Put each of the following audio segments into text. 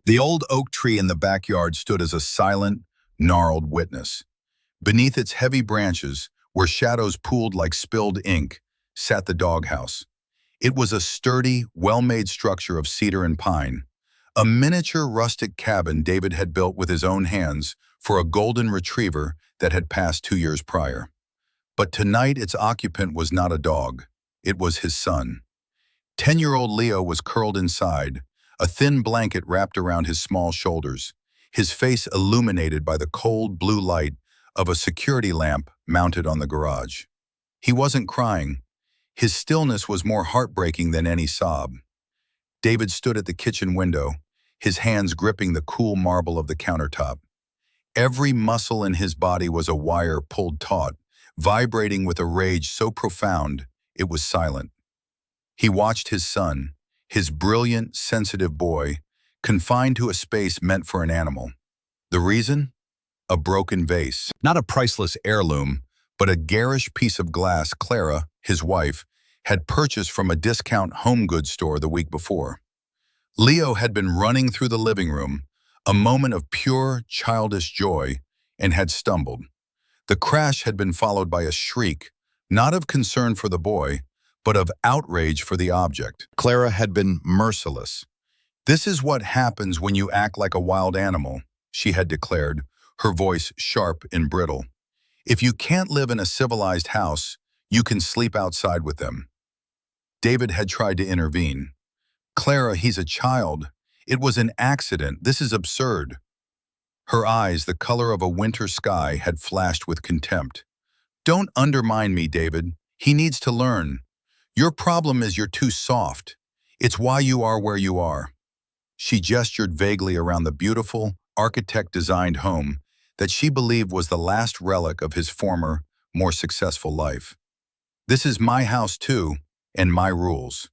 The old oak tree in the backyard stood as a silent, gnarled witness. Beneath its heavy branches, where shadows pooled like spilled ink, sat the doghouse. It was a sturdy, well-made structure of cedar and pine, a miniature rustic cabin David had built with his own hands for a golden retriever that had passed 2 years prior. But tonight its occupant was not a dog. It was his son. 10-year-old Leo was curled inside, a thin blanket wrapped around his small shoulders, his face illuminated by the cold blue light of a security lamp mounted on the garage. He wasn't crying. His stillness was more heartbreaking than any sob. David stood at the kitchen window, his hands gripping the cool marble of the countertop. Every muscle in his body was a wire pulled taut, vibrating with a rage so profound it was silent. He watched his son, his brilliant, sensitive boy, confined to a space meant for an animal. The reason? A broken vase. Not a priceless heirloom, but a garish piece of glass Clara, his wife, had purchased from a discount home goods store the week before. Leo had been running through the living room, a moment of pure, childish joy, and had stumbled. The crash had been followed by a shriek, not of concern for the boy, but of outrage for the object. Clara had been merciless. "This is what happens when you act like a wild animal," she had declared, her voice sharp and brittle. "If you can't live in a civilized house, you can sleep outside with them." David had tried to intervene. "Clara, he's a child. It was an accident. This is absurd." Her eyes, the color of a winter sky, had flashed with contempt. "Don't undermine me, David. He needs to learn. Your problem is you're too soft. It's why you are where you are." She gestured vaguely around the beautiful, architect-designed home that she believed was the last relic of his former, more successful life. "This is my house too, and my rules."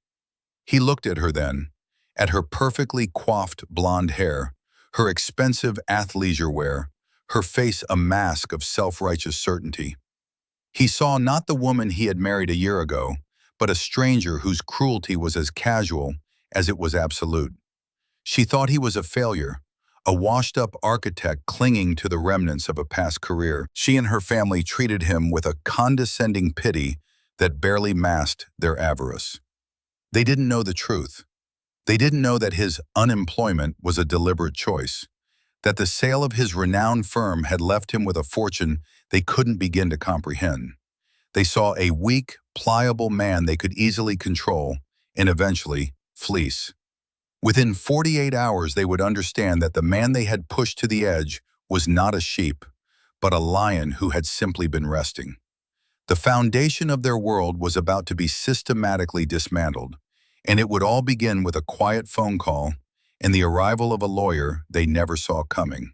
He looked at her then, at her perfectly coiffed blonde hair, her expensive athleisure wear, her face a mask of self-righteous certainty. He saw not the woman he had married a year ago, but a stranger whose cruelty was as casual as it was absolute. She thought he was a failure, a washed-up architect clinging to the remnants of a past career. She and her family treated him with a condescending pity that barely masked their avarice. They didn't know the truth. They didn't know that his unemployment was a deliberate choice, that the sale of his renowned firm had left him with a fortune they couldn't begin to comprehend. They saw a weak, pliable man they could easily control and eventually fleece. Within 48 hours, they would understand that the man they had pushed to the edge was not a sheep, but a lion who had simply been resting. The foundation of their world was about to be systematically dismantled, and it would all begin with a quiet phone call and the arrival of a lawyer they never saw coming.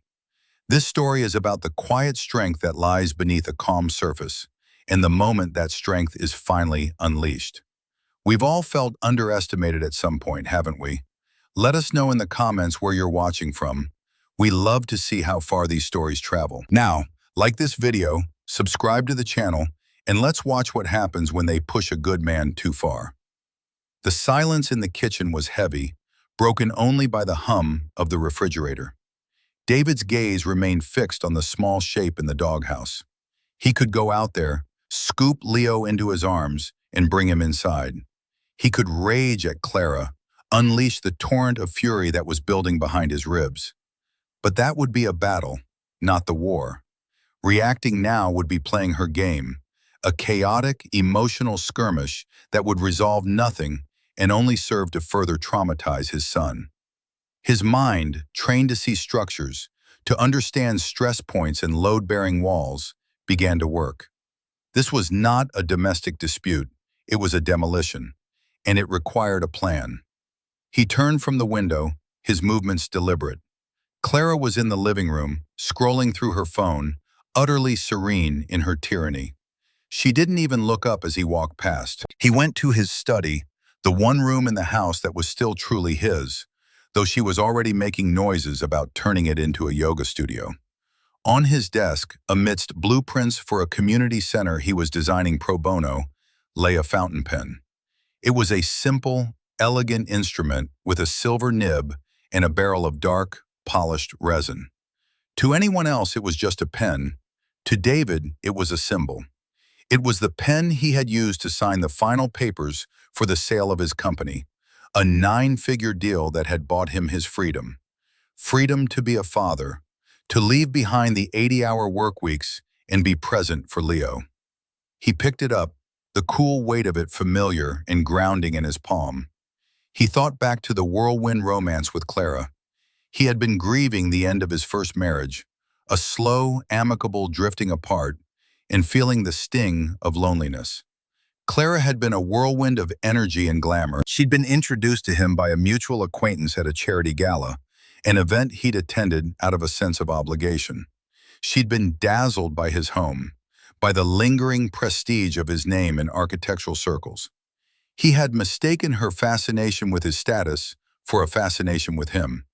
This story is about the quiet strength that lies beneath a calm surface, and the moment that strength is finally unleashed. We've all felt underestimated at some point, haven't we? Let us know in the comments where you're watching from. We love to see how far these stories travel. Now, like this video, subscribe to the channel, and let's watch what happens when they push a good man too far. The silence in the kitchen was heavy, broken only by the hum of the refrigerator. David's gaze remained fixed on the small shape in the doghouse. He could go out there, scoop Leo into his arms, and bring him inside. He could rage at Clara, unleash the torrent of fury that was building behind his ribs. But that would be a battle, not the war. Reacting now would be playing her game, a chaotic, emotional skirmish that would resolve nothing and only serve to further traumatize his son. His mind, trained to see structures, to understand stress points and load-bearing walls, began to work. This was not a domestic dispute, it was a demolition, and it required a plan. He turned from the window, his movements deliberate. Clara was in the living room, scrolling through her phone, utterly serene in her tyranny. She didn't even look up as he walked past. He went to his study, the one room in the house that was still truly his, though she was already making noises about turning it into a yoga studio. On his desk, amidst blueprints for a community center he was designing pro bono, lay a fountain pen. It was a simple, elegant instrument with a silver nib and a barrel of dark, polished resin. To anyone else, it was just a pen. To David, it was a symbol. It was the pen he had used to sign the final papers for the sale of his company, a nine-figure deal that had bought him his freedom. Freedom to be a father, to leave behind the 80-hour work weeks and be present for Leo. He picked it up, the cool weight of it familiar and grounding in his palm. He thought back to the whirlwind romance with Clara. He had been grieving the end of his first marriage, a slow, amicable drifting apart, and feeling the sting of loneliness. Clara had been a whirlwind of energy and glamour. She'd been introduced to him by a mutual acquaintance at a charity gala, an event he'd attended out of a sense of obligation. She'd been dazzled by his home, by the lingering prestige of his name in architectural circles. He had mistaken her fascination with his status for a fascination with him.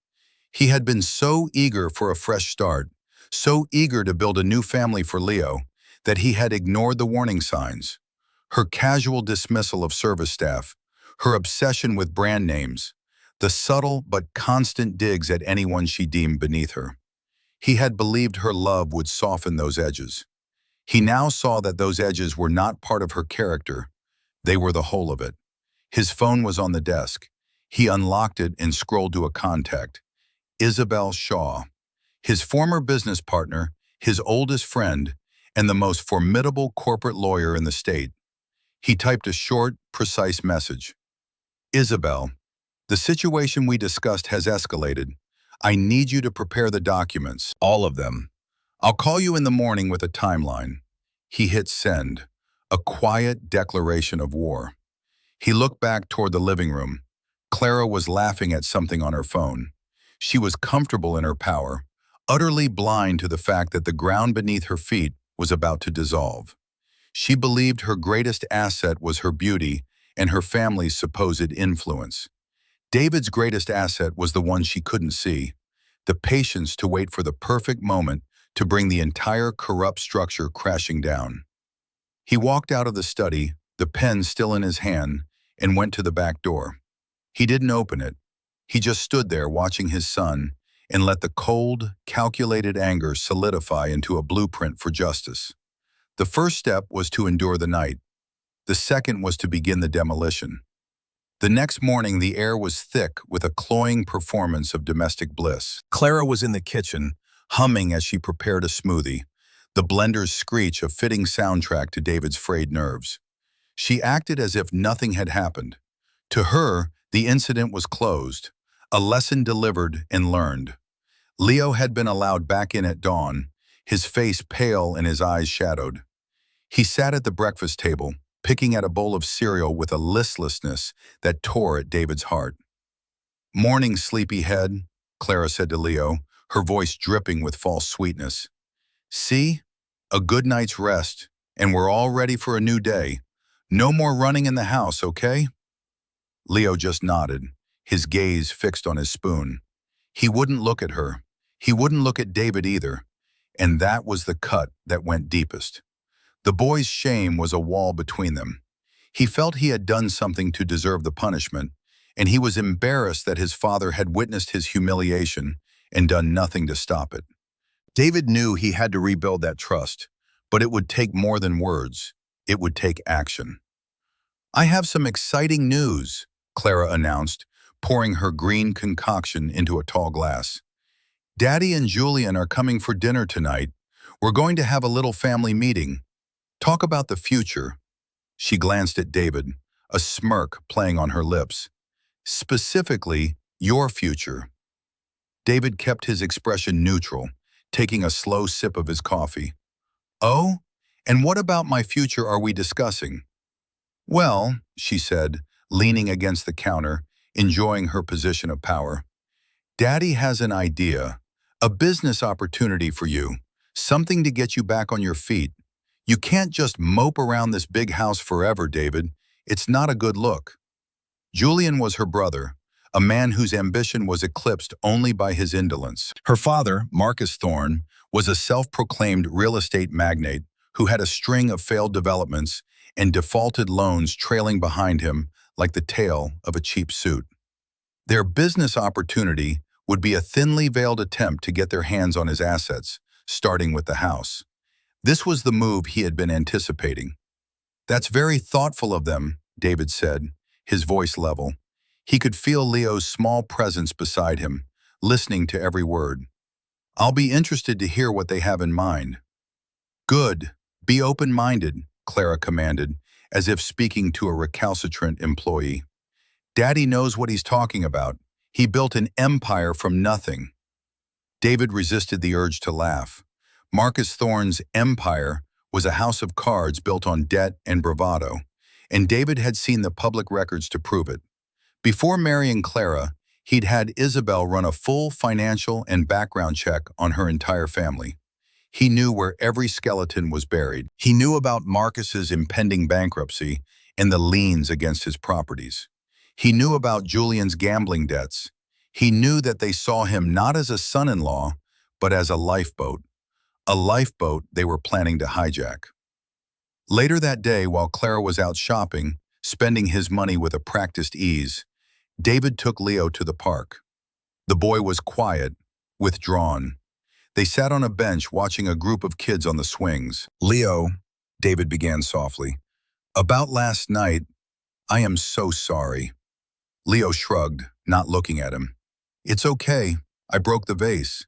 He had been so eager for a fresh start, so eager to build a new family for Leo, that he had ignored the warning signs. Her casual dismissal of service staff, her obsession with brand names, the subtle but constant digs at anyone she deemed beneath her. He had believed her love would soften those edges. He now saw that those edges were not part of her character. They were the whole of it. His phone was on the desk. He unlocked it and scrolled to a contact. Isabel Shaw, his former business partner, his oldest friend, and the most formidable corporate lawyer in the state. He typed a short, precise message. Isabel, the situation we discussed has escalated. I need you to prepare the documents, all of them. I'll call you in the morning with a timeline. He hit send, a quiet declaration of war. He looked back toward the living room. Clara was laughing at something on her phone. She was comfortable in her power, utterly blind to the fact that the ground beneath her feet was about to dissolve. She believed her greatest asset was her beauty and her family's supposed influence. David's greatest asset was the one she couldn't see, the patience to wait for the perfect moment to bring the entire corrupt structure crashing down. He walked out of the study, the pen still in his hand, and went to the back door. He didn't open it. He just stood there watching his son and let the cold, calculated anger solidify into a blueprint for justice. The first step was to endure the night. The second was to begin the demolition. The next morning, the air was thick with a cloying performance of domestic bliss. Clara was in the kitchen, humming as she prepared a smoothie, the blender's screech a fitting soundtrack to David's frayed nerves. She acted as if nothing had happened. To her, the incident was closed, a lesson delivered and learned. Leo had been allowed back in at dawn, his face pale and his eyes shadowed. He sat at the breakfast table, picking at a bowl of cereal with a listlessness that tore at David's heart. "Morning, sleepyhead," Clara said to Leo, her voice dripping with false sweetness. "See? A good night's rest, and we're all ready for a new day. No more running in the house, okay?" Leo just nodded, his gaze fixed on his spoon. He wouldn't look at her. He wouldn't look at David either, and that was the cut that went deepest. The boy's shame was a wall between them. He felt he had done something to deserve the punishment, and he was embarrassed that his father had witnessed his humiliation and done nothing to stop it. David knew he had to rebuild that trust, but it would take more than words. It would take action. "I have some exciting news," Clara announced, pouring her green concoction into a tall glass. "Daddy and Julian are coming for dinner tonight. We're going to have a little family meeting. Talk about the future." She glanced at David, a smirk playing on her lips. "Specifically, your future." David kept his expression neutral, taking a slow sip of his coffee. "Oh? And what about my future are we discussing?" "Well," she said, leaning against the counter, enjoying her position of power. "Daddy has an idea, a business opportunity for you, something to get you back on your feet. You can't just mope around this big house forever, David. It's not a good look." Julian was her brother, a man whose ambition was eclipsed only by his indolence. Her father, Marcus Thorne, was a self-proclaimed real estate magnate who had a string of failed developments and defaulted loans trailing behind him like the tail of a cheap suit. Their business opportunity would be a thinly veiled attempt to get their hands on his assets, starting with the house. This was the move he had been anticipating. "That's very thoughtful of them," David said, his voice level. He could feel Leo's small presence beside him, listening to every word. "I'll be interested to hear what they have in mind." "Good. Be open-minded," Clara commanded, as if speaking to a recalcitrant employee. "Daddy knows what he's talking about. He built an empire from nothing." David resisted the urge to laugh. Marcus Thorne's empire was a house of cards built on debt and bravado, and David had seen the public records to prove it. Before marrying Clara, he'd had Isabel run a full financial and background check on her entire family. He knew where every skeleton was buried. He knew about Marcus's impending bankruptcy and the liens against his properties. He knew about Julian's gambling debts. He knew that they saw him not as a son-in-law, but as a lifeboat they were planning to hijack. Later that day, while Clara was out shopping, spending his money with a practiced ease, David took Leo to the park. The boy was quiet, withdrawn. They sat on a bench watching a group of kids on the swings. "Leo," David began softly, "about last night, I am so sorry." Leo shrugged, not looking at him. "It's okay. I broke the vase."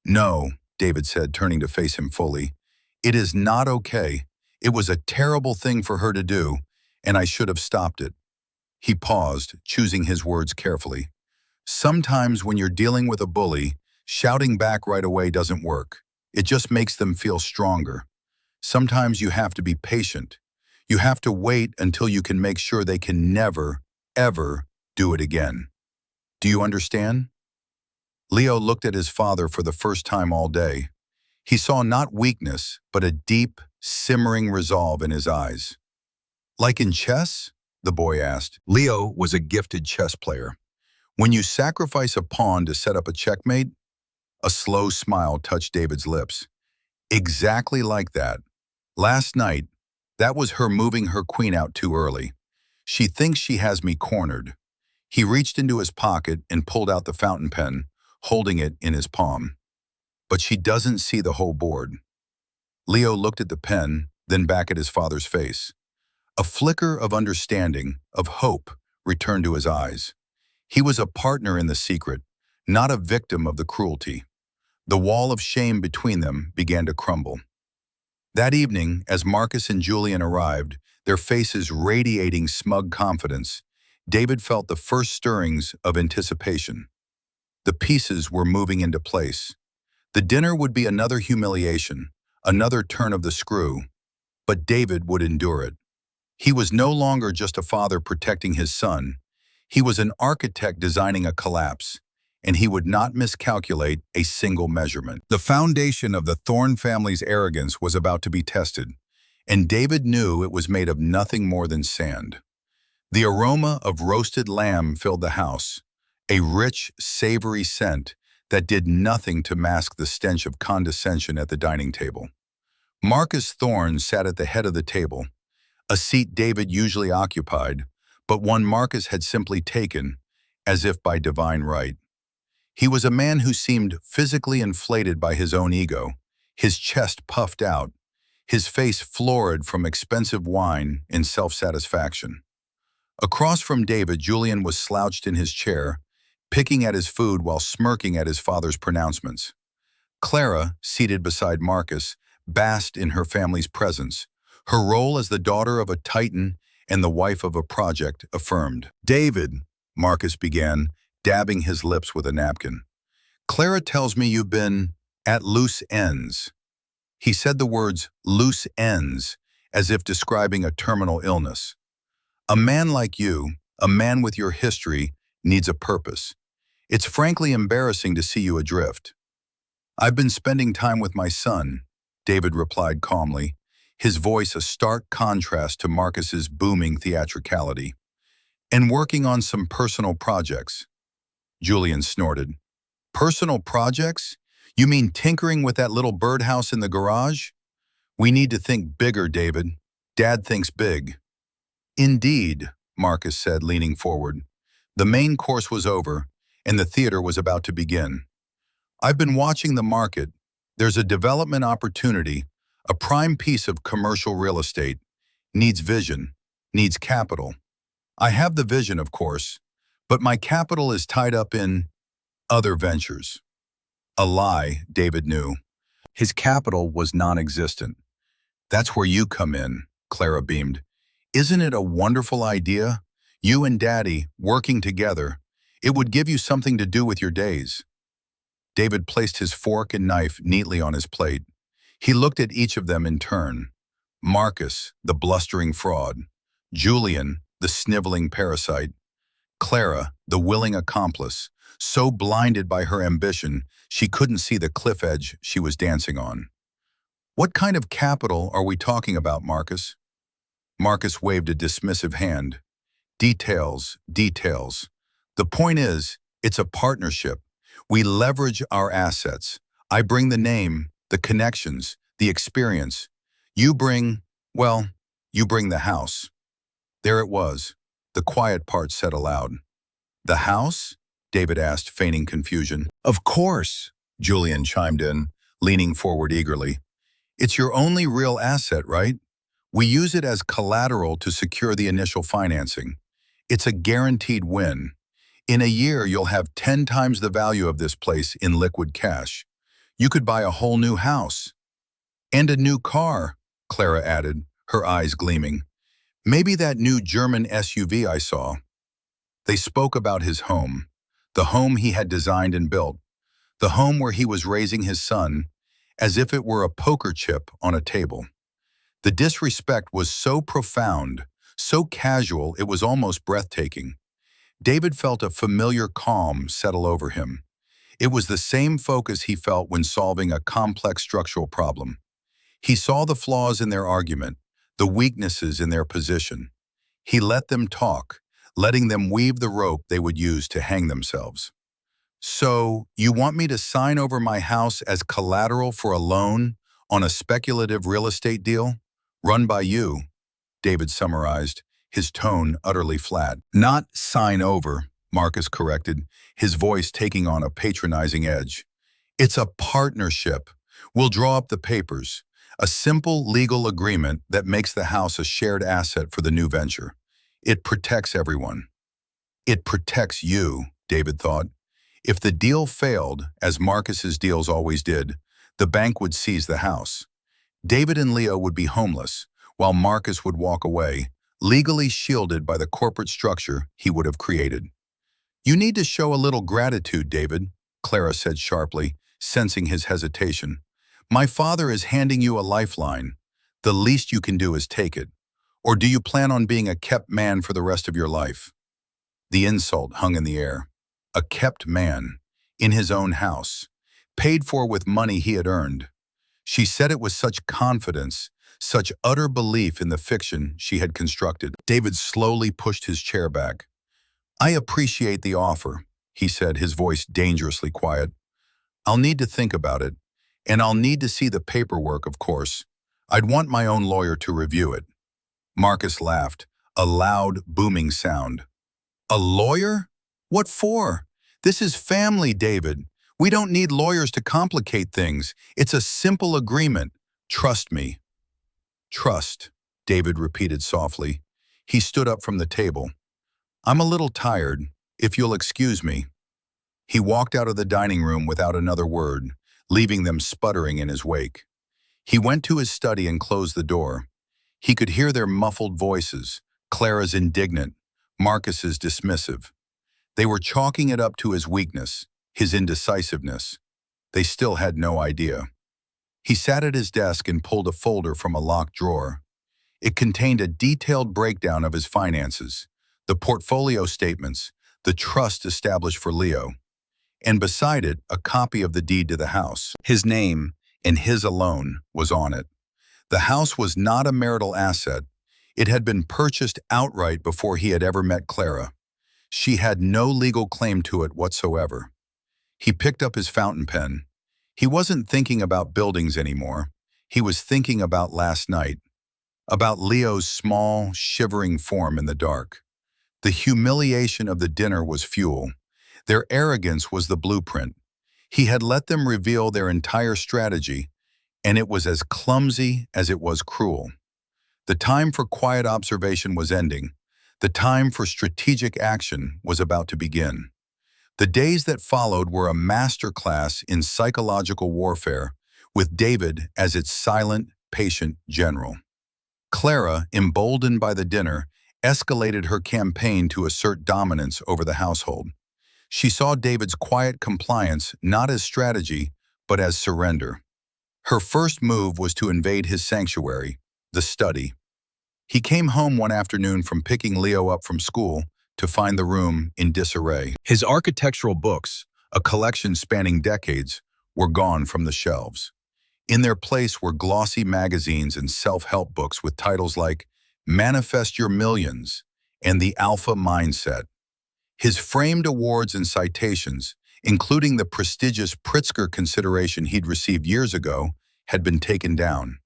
"No," David said, turning to face him fully. "It is not okay. It was a terrible thing for her to do, and I should have stopped it." He paused, choosing his words carefully. "Sometimes when you're dealing with a bully, shouting back right away doesn't work. It just makes them feel stronger. Sometimes you have to be patient. You have to wait until you can make sure they can never, ever do it again. Do you understand?" Leo looked at his father for the first time all day. He saw not weakness, but a deep, simmering resolve in his eyes. "Like in chess?" the boy asked. Leo was a gifted chess player. "When you sacrifice a pawn to set up a checkmate?" A slow smile touched David's lips. "Exactly like that. Last night, that was her moving her queen out too early. She thinks she has me cornered." He reached into his pocket and pulled out the fountain pen, holding it in his palm. "But she doesn't see the whole board." Leo looked at the pen, then back at his father's face. A flicker of understanding, of hope, returned to his eyes. He was a partner in the secret, not a victim of the cruelty. The wall of shame between them began to crumble. That evening, as Marcus and Julian arrived, their faces radiating smug confidence, David felt the first stirrings of anticipation. The pieces were moving into place. The dinner would be another humiliation, another turn of the screw, but David would endure it. He was no longer just a father protecting his son. He was an architect designing a collapse, and he would not miscalculate a single measurement. The foundation of the Thorne family's arrogance was about to be tested, and David knew it was made of nothing more than sand. The aroma of roasted lamb filled the house, a rich, savory scent that did nothing to mask the stench of condescension at the dining table. Marcus Thorne sat at the head of the table, a seat David usually occupied, but one Marcus had simply taken, as if by divine right. He was a man who seemed physically inflated by his own ego, his chest puffed out, his face florid from expensive wine and self-satisfaction. Across from David, Julian was slouched in his chair, picking at his food while smirking at his father's pronouncements. Clara, seated beside Marcus, basked in her family's presence, her role as the daughter of a titan and the wife of a project affirmed. "David," Marcus began, dabbing his lips with a napkin, "Clara tells me you've been at loose ends." He said the words loose ends as if describing a terminal illness. "A man like you, a man with your history, needs a purpose. It's frankly embarrassing to see you adrift." "I've been spending time with my son," David replied calmly, his voice a stark contrast to Marcus's booming theatricality, "and working on some personal projects." Julian snorted. "Personal projects? You mean tinkering with that little birdhouse in the garage? We need to think bigger, David. Dad thinks big." "Indeed," Marcus said, leaning forward. The main course was over, and the theater was about to begin. "I've been watching the market. There's a development opportunity, a prime piece of commercial real estate. Needs vision, needs capital. I have the vision, of course, but my capital is tied up in other ventures." A lie, David knew. His capital was non-existent. "That's where you come in," Clara beamed. "Isn't it a wonderful idea? You and Daddy working together. It would give you something to do with your days." David placed his fork and knife neatly on his plate. He looked at each of them in turn. Marcus, the blustering fraud. Julian, the sniveling parasite. Clara, the willing accomplice, so blinded by her ambition she couldn't see the cliff edge she was dancing on. "What kind of capital are we talking about, Marcus?" Marcus waved a dismissive hand. "Details, details. The point is, it's a partnership. We leverage our assets. I bring the name, the connections, the experience. You bring, well, you bring the house." There it was. The quiet part said aloud. "The house?" David asked, feigning confusion. "Of course," Julian chimed in, leaning forward eagerly. "It's your only real asset, right? We use it as collateral to secure the initial financing. It's a guaranteed win. In a year, you'll have 10 times the value of this place in liquid cash. You could buy a whole new house." "And a new car," Clara added, her eyes gleaming. "Maybe that new German SUV I saw." They spoke about his home, the home he had designed and built, the home where he was raising his son, as if it were a poker chip on a table. The disrespect was so profound, so casual it was almost breathtaking. David felt a familiar calm settle over him. It was the same focus he felt when solving a complex structural problem. He saw the flaws in their argument, the weaknesses in their position. He let them talk, letting them weave the rope they would use to hang themselves. "So, you want me to sign over my house as collateral for a loan on a speculative real estate deal? Run by you," David summarized, his tone utterly flat. "Not sign over," Marcus corrected, his voice taking on a patronizing edge. "It's a partnership. We'll draw up the papers. A simple legal agreement that makes the house a shared asset for the new venture. It protects everyone." "It protects you," David thought. If the deal failed, as Marcus's deals always did, the bank would seize the house. David and Leo would be homeless, while Marcus would walk away, legally shielded by the corporate structure he would have created. "You need to show a little gratitude, David," Clara said sharply, sensing his hesitation. "My father is handing you a lifeline. The least you can do is take it. Or do you plan on being a kept man for the rest of your life?" The insult hung in the air. A kept man, in his own house, paid for with money he had earned. She said it with such confidence, such utter belief in the fiction she had constructed. David slowly pushed his chair back. "I appreciate the offer," he said, his voice dangerously quiet. "I'll need to think about it, and I'll need to see the paperwork, of course. I'd want my own lawyer to review it." Marcus laughed, a loud, booming sound. "A lawyer? What for? This is family, David. We don't need lawyers to complicate things. It's a simple agreement. Trust me." "Trust," David repeated softly. He stood up from the table. "I'm a little tired, if you'll excuse me." He walked out of the dining room without another word, leaving them sputtering in his wake. He went to his study and closed the door. He could hear their muffled voices, Clara's indignant, Marcus's dismissive. They were chalking it up to his weakness, his indecisiveness. They still had no idea. He sat at his desk and pulled a folder from a locked drawer. It contained a detailed breakdown of his finances, the portfolio statements, the trust established for Leo, and beside it, a copy of the deed to the house. His name, and his alone, was on it. The house was not a marital asset. It had been purchased outright before he had ever met Clara. She had no legal claim to it whatsoever. He picked up his fountain pen. He wasn't thinking about buildings anymore. He was thinking about last night, about Leo's small, shivering form in the dark. The humiliation of the dinner was fuel. Their arrogance was the blueprint. He had let them reveal their entire strategy, and it was as clumsy as it was cruel. The time for quiet observation was ending. The time for strategic action was about to begin. The days that followed were a masterclass in psychological warfare, with David as its silent, patient general. Clara, emboldened by the dinner, escalated her campaign to assert dominance over the household. She saw David's quiet compliance not as strategy, but as surrender. Her first move was to invade his sanctuary, the study. He came home one afternoon from picking Leo up from school to find the room in disarray. His architectural books, a collection spanning decades, were gone from the shelves. In their place were glossy magazines and self-help books with titles like Manifest Your Millions and The Alpha Mindset. His framed awards and citations, including the prestigious Pritzker consideration he'd received years ago, had been taken down.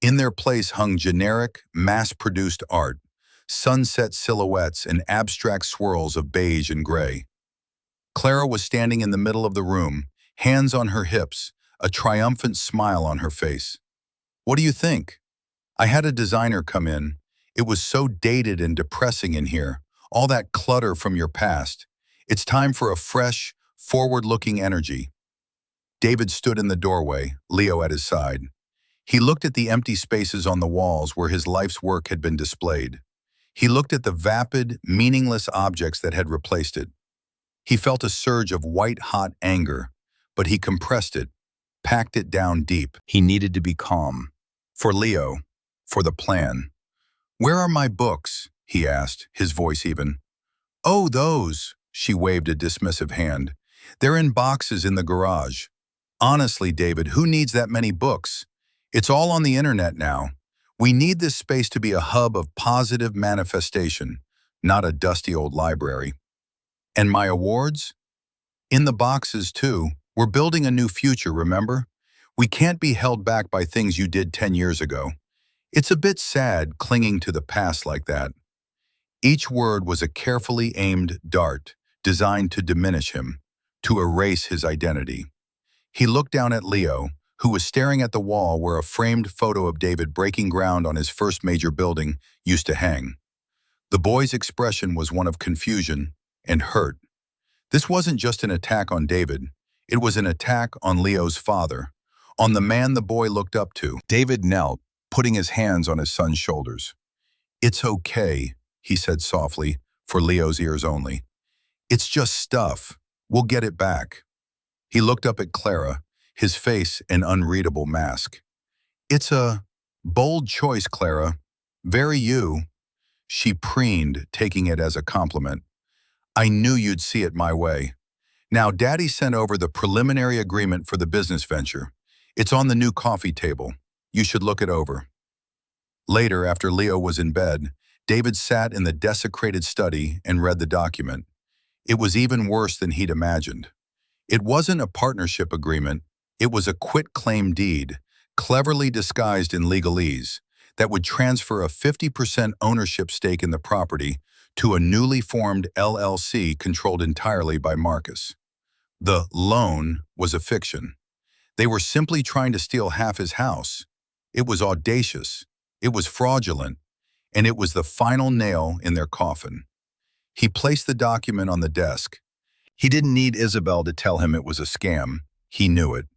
In their place hung generic, mass-produced art, sunset silhouettes and abstract swirls of beige and gray. Clara was standing in the middle of the room, hands on her hips, a triumphant smile on her face. "What do you think? I had a designer come in. It was so dated and depressing in here, all that clutter from your past. It's time for a fresh, forward-looking energy." David stood in the doorway, Leo at his side. He looked at the empty spaces on the walls where his life's work had been displayed. He looked at the vapid, meaningless objects that had replaced it. He felt a surge of white-hot anger, but he compressed it, packed it down deep. He needed to be calm. For Leo, for the plan. "Where are my books?" he asked, his voice even. "Oh, those," she waved a dismissive hand. "They're in boxes in the garage. Honestly, David, who needs that many books? It's all on the internet now. We need this space to be a hub of positive manifestation, not a dusty old library." "And my awards?" "In the boxes, too. We're building a new future, remember? We can't be held back by things you did 10 years ago. It's a bit sad clinging to the past like that." Each word was a carefully aimed dart, designed to diminish him, to erase his identity. He looked down at Leo, who was staring at the wall where a framed photo of David breaking ground on his first major building used to hang. The boy's expression was one of confusion and hurt. This wasn't just an attack on David. It was an attack on Leo's father, on the man the boy looked up to. David knelt, putting his hands on his son's shoulders. "It's okay," he said softly, for Leo's ears only. "It's just stuff. We'll get it back." He looked up at Clara, his face an unreadable mask. "It's a bold choice, Clara. Very you." She preened, taking it as a compliment. "I knew you'd see it my way. Now, Daddy sent over the preliminary agreement for the business venture. It's on the new coffee table. You should look it over." Later, after Leo was in bed, David sat in the desecrated study and read the document. It was even worse than he'd imagined. It wasn't a partnership agreement. It was a quit-claim deed, cleverly disguised in legalese, that would transfer a 50% ownership stake in the property to a newly formed LLC controlled entirely by Marcus. The loan was a fiction. They were simply trying to steal half his house. It was audacious, it was fraudulent, and it was the final nail in their coffin. He placed the document on the desk. He didn't need Isabel to tell him it was a scam. He knew it.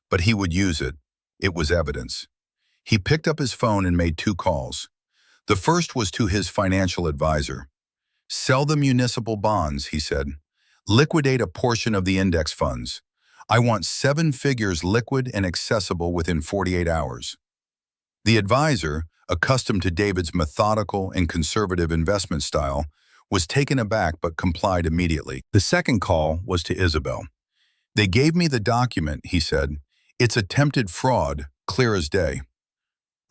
But he would use it. It was evidence. He picked up his phone and made 2 calls. The first was to his financial advisor. "Sell the municipal bonds," he said. "Liquidate a portion of the index funds. I want 7 figures liquid and accessible within 48 hours. The advisor, accustomed to David's methodical and conservative investment style, was taken aback but complied immediately. The second call was to Isabel. "They gave me the document," he said. "It's attempted fraud, clear as day."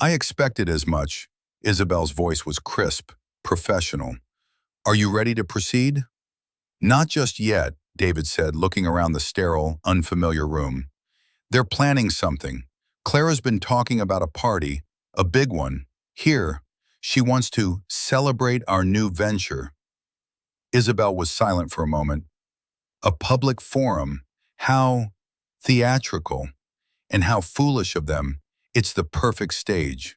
"I expected as much." Isabel's voice was crisp, professional. "Are you ready to proceed?" "Not just yet," David said, looking around the sterile, unfamiliar room. "They're planning something. Clara's been talking about a party, a big one. Here, she wants to celebrate our new venture." Isabel was silent for a moment. A public forum. How theatrical and how foolish of them. It's the perfect stage.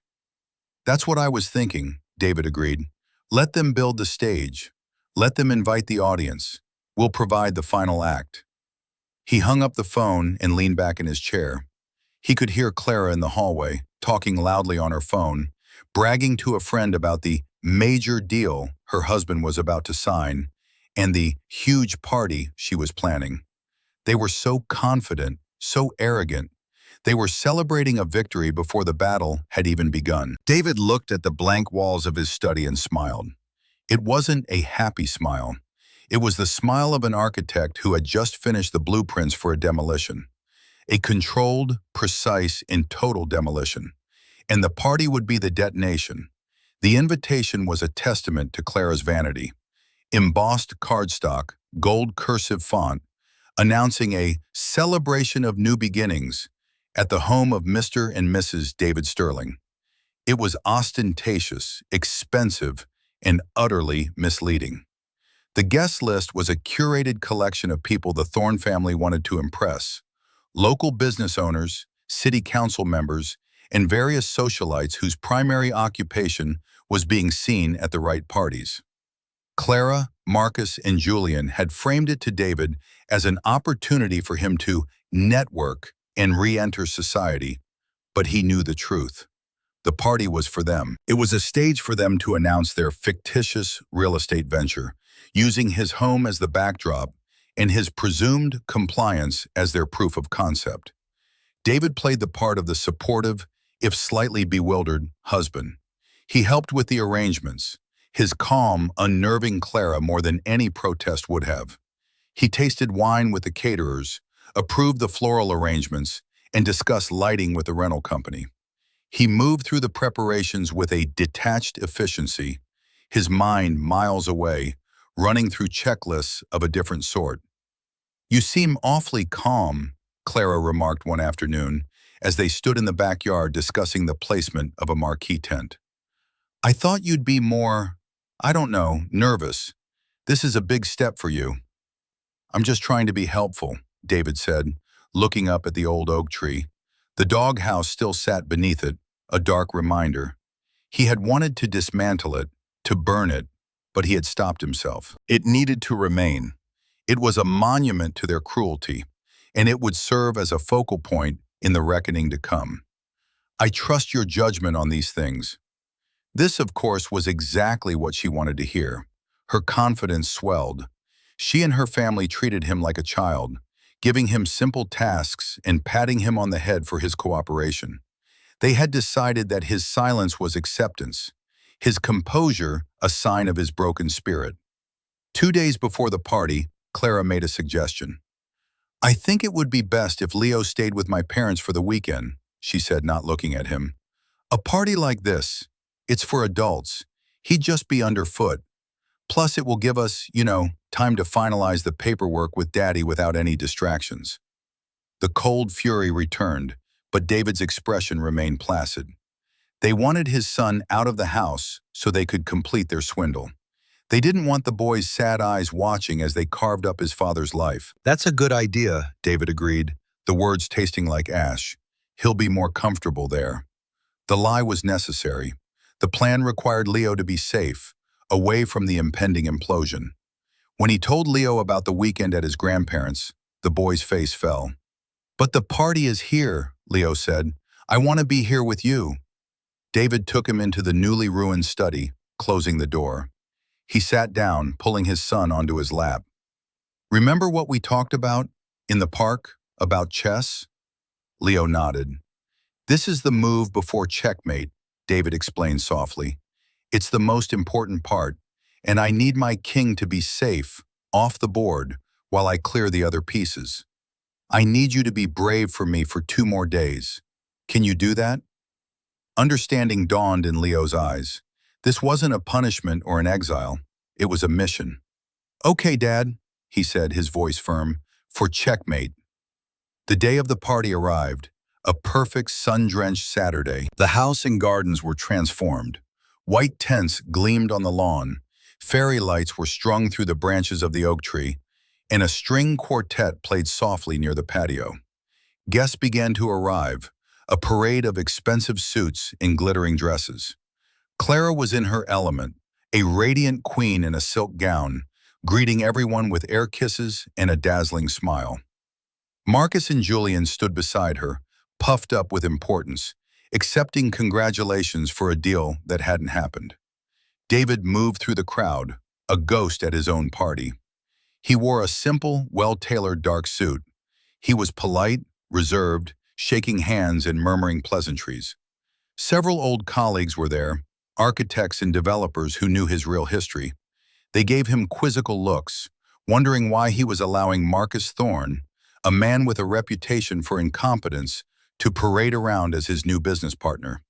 That's what I was thinking, David agreed. Let them build the stage. Let them invite the audience. We'll provide the final act. He hung up the phone and leaned back in his chair. He could hear Clara in the hallway, talking loudly on her phone, bragging to a friend about the major deal her husband was about to sign and the huge party she was planning. They were so confident, so arrogant. They were celebrating a victory before the battle had even begun. David looked at the blank walls of his study and smiled. It wasn't a happy smile. It was the smile of an architect who had just finished the blueprints for a demolition. A controlled, precise, and total demolition. And the party would be the detonation. The invitation was a testament to Clara's vanity. Embossed cardstock, gold cursive font, announcing a celebration of new beginnings at the home of Mr. and Mrs. David Sterling. It was ostentatious, expensive, and utterly misleading. The guest list was a curated collection of people the Thorne family wanted to impress. Local business owners, city council members, and various socialites whose primary occupation was being seen at the right parties. Clara, Marcus, and Julian had framed it to David as an opportunity for him to network and re-enter society, but he knew the truth. The party was for them. It was a stage for them to announce their fictitious real estate venture, using his home as the backdrop and his presumed compliance as their proof of concept. David played the part of the supportive, if slightly bewildered, husband. He helped with the arrangements, his calm, unnerving Clara more than any protest would have. He tasted wine with the caterers, approved the floral arrangements, and discussed lighting with the rental company. He moved through the preparations with a detached efficiency, his mind miles away, running through checklists of a different sort. "You seem awfully calm," Clara remarked one afternoon as they stood in the backyard discussing the placement of a marquee tent. "I thought you'd be more, I don't know, nervous. This is a big step for you." "I'm just trying to be helpful," David said, looking up at the old oak tree. The doghouse still sat beneath it, a dark reminder. He had wanted to dismantle it, to burn it, but he had stopped himself. It needed to remain. It was a monument to their cruelty, and it would serve as a focal point in the reckoning to come. "I trust your judgment on these things." This, of course, was exactly what she wanted to hear. Her confidence swelled. She and her family treated him like a child, giving him simple tasks and patting him on the head for his cooperation. They had decided that his silence was acceptance, his composure a sign of his broken spirit. 2 days before the party, Clara made a suggestion. "I think it would be best if Leo stayed with my parents for the weekend," she said, not looking at him. "A party like this, it's for adults. He'd just be underfoot. Plus, it will give us, time to finalize the paperwork with Daddy without any distractions." The cold fury returned, but David's expression remained placid. They wanted his son out of the house so they could complete their swindle. They didn't want the boy's sad eyes watching as they carved up his father's life. "That's a good idea," David agreed, the words tasting like ash. "He'll be more comfortable there." The lie was necessary. The plan required Leo to be safe, away from the impending implosion. When he told Leo about the weekend at his grandparents', the boy's face fell. "But the party is here," Leo said. "I want to be here with you." David took him into the newly ruined study, closing the door. He sat down, pulling his son onto his lap. "Remember what we talked about in the park, about chess?" Leo nodded. "This is the move before checkmate," David explained softly. "It's the most important part, and I need my king to be safe, off the board, while I clear the other pieces. I need you to be brave for me for 2 more days. Can you do that?" Understanding dawned in Leo's eyes. This wasn't a punishment or an exile. It was a mission. "Okay, Dad," he said, his voice firm, "for checkmate." The day of the party arrived, a perfect sun-drenched Saturday. The house and gardens were transformed. White tents gleamed on the lawn. Fairy lights were strung through the branches of the oak tree. and a string quartet played softly near the patio. Guests began to arrive, a parade of expensive suits in glittering dresses. Clara was in her element, a radiant queen in a silk gown, greeting everyone with air kisses and a dazzling smile. Marcus and Julian stood beside her, puffed up with importance, accepting congratulations for a deal that hadn't happened. David moved through the crowd, a ghost at his own party. He wore a simple, well-tailored dark suit. He was polite, reserved, shaking hands and murmuring pleasantries. Several old colleagues were there, architects and developers who knew his real history. They gave him quizzical looks, wondering why he was allowing Marcus Thorne, a man with a reputation for incompetence, to parade around as his new business partner.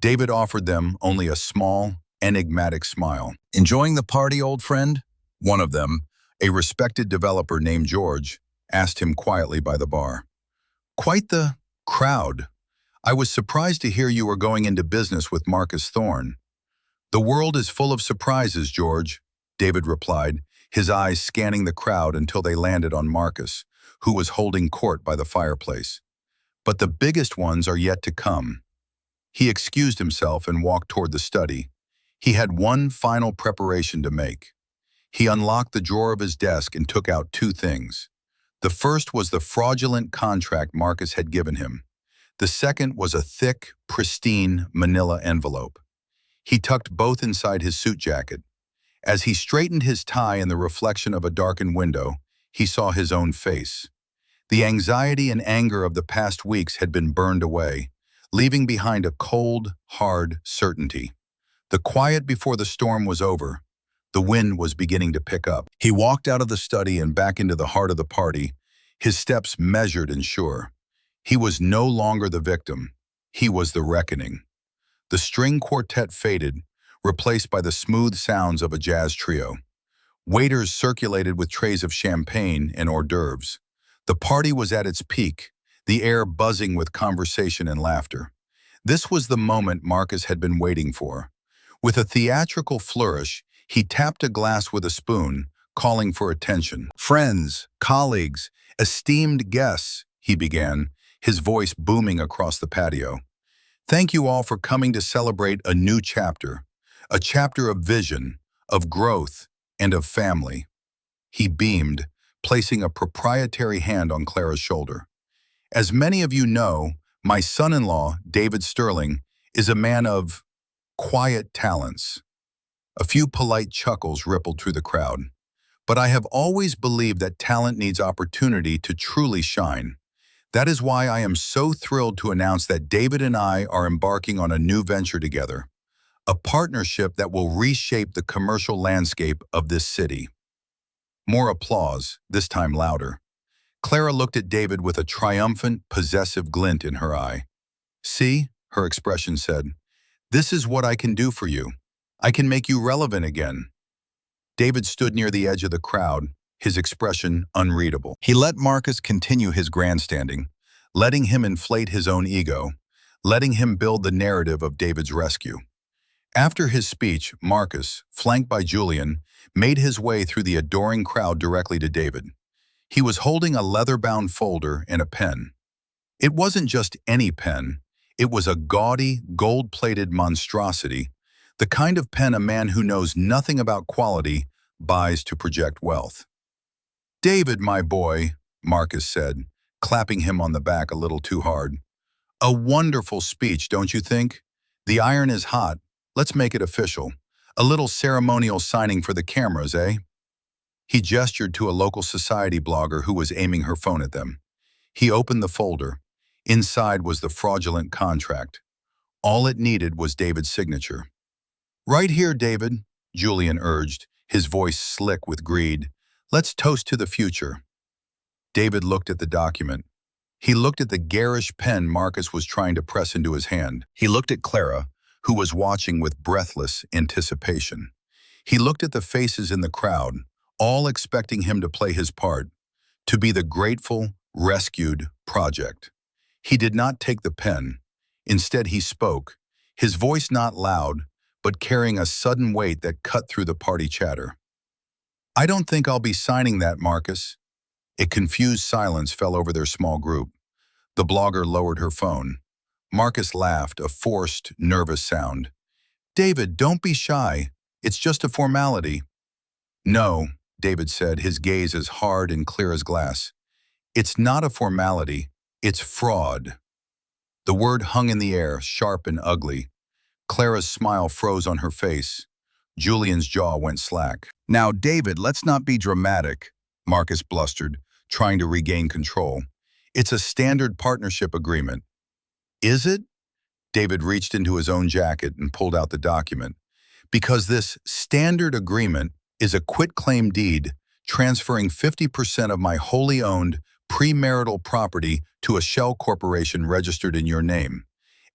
David offered them only a small, enigmatic smile. "Enjoying the party, old friend?" One of them, a respected developer named George, asked him quietly by the bar. "Quite the crowd. I was surprised to hear you were going into business with Marcus Thorne." "The world is full of surprises, George," David replied, his eyes scanning the crowd until they landed on Marcus, who was holding court by the fireplace. "But the biggest ones are yet to come." He excused himself and walked toward the study. He had one final preparation to make. He unlocked the drawer of his desk and took out two things. The first was the fraudulent contract Marcus had given him. The second was a thick, pristine manila envelope. He tucked both inside his suit jacket. As he straightened his tie in the reflection of a darkened window, he saw his own face. The anxiety and anger of the past weeks had been burned away, leaving behind a cold, hard certainty. The quiet before the storm was over. The wind was beginning to pick up. He walked out of the study and back into the heart of the party, his steps measured and sure. He was no longer the victim. He was the reckoning. The string quartet faded, replaced by the smooth sounds of a jazz trio. Waiters circulated with trays of champagne and hors d'oeuvres. The party was at its peak, the air buzzing with conversation and laughter. This was the moment Marcus had been waiting for. With a theatrical flourish, he tapped a glass with a spoon, calling for attention. "Friends, colleagues, esteemed guests," he began, his voice booming across the patio. "Thank you all for coming to celebrate a new chapter, a chapter of vision, of growth, and of family." He beamed, placing a proprietary hand on Clara's shoulder. "As many of you know, my son-in-law, David Sterling, is a man of quiet talents." A few polite chuckles rippled through the crowd. "But I have always believed that talent needs opportunity to truly shine. That is why I am so thrilled to announce that David and I are embarking on a new venture together, a partnership that will reshape the commercial landscape of this city." More applause, this time louder. Clara looked at David with a triumphant, possessive glint in her eye. "See," her expression said, "this is what I can do for you. I can make you relevant again." David stood near the edge of the crowd, his expression unreadable. He let Marcus continue his grandstanding, letting him inflate his own ego, letting him build the narrative of David's rescue. After his speech, Marcus, flanked by Julian, made his way through the adoring crowd directly to David. He was holding a leather-bound folder and a pen. It wasn't just any pen. It was a gaudy, gold-plated monstrosity, the kind of pen a man who knows nothing about quality buys to project wealth. "David, my boy," Marcus said, clapping him on the back a little too hard. "A wonderful speech, don't you think? The iron is hot. Let's make it official. A little ceremonial signing for the cameras, eh?" He gestured to a local society blogger who was aiming her phone at them. He opened the folder. Inside was the fraudulent contract. All it needed was David's signature. "Right here, David," Julian urged, his voice slick with greed. "Let's toast to the future." David looked at the document. He looked at the garish pen Marcus was trying to press into his hand. He looked at Clara, who was watching with breathless anticipation. He looked at the faces in the crowd, all expecting him to play his part, to be the grateful, rescued project. He did not take the pen. Instead, he spoke, his voice not loud, but carrying a sudden weight that cut through the party chatter. I don't think I'll be signing that, Marcus. A confused silence fell over their small group. The blogger lowered her phone. Marcus laughed, a forced, nervous sound. David, don't be shy. It's just a formality. No, David said, his gaze as hard and clear as glass. It's not a formality. It's fraud. The word hung in the air, sharp and ugly. Clara's smile froze on her face. Julian's jaw went slack. Now, David, let's not be dramatic, Marcus blustered, trying to regain control. It's a standard partnership agreement. Is it? David reached into his own jacket and pulled out the document. Because this standard agreement is a quitclaim deed transferring 50% of my wholly owned premarital property to a shell corporation registered in your name,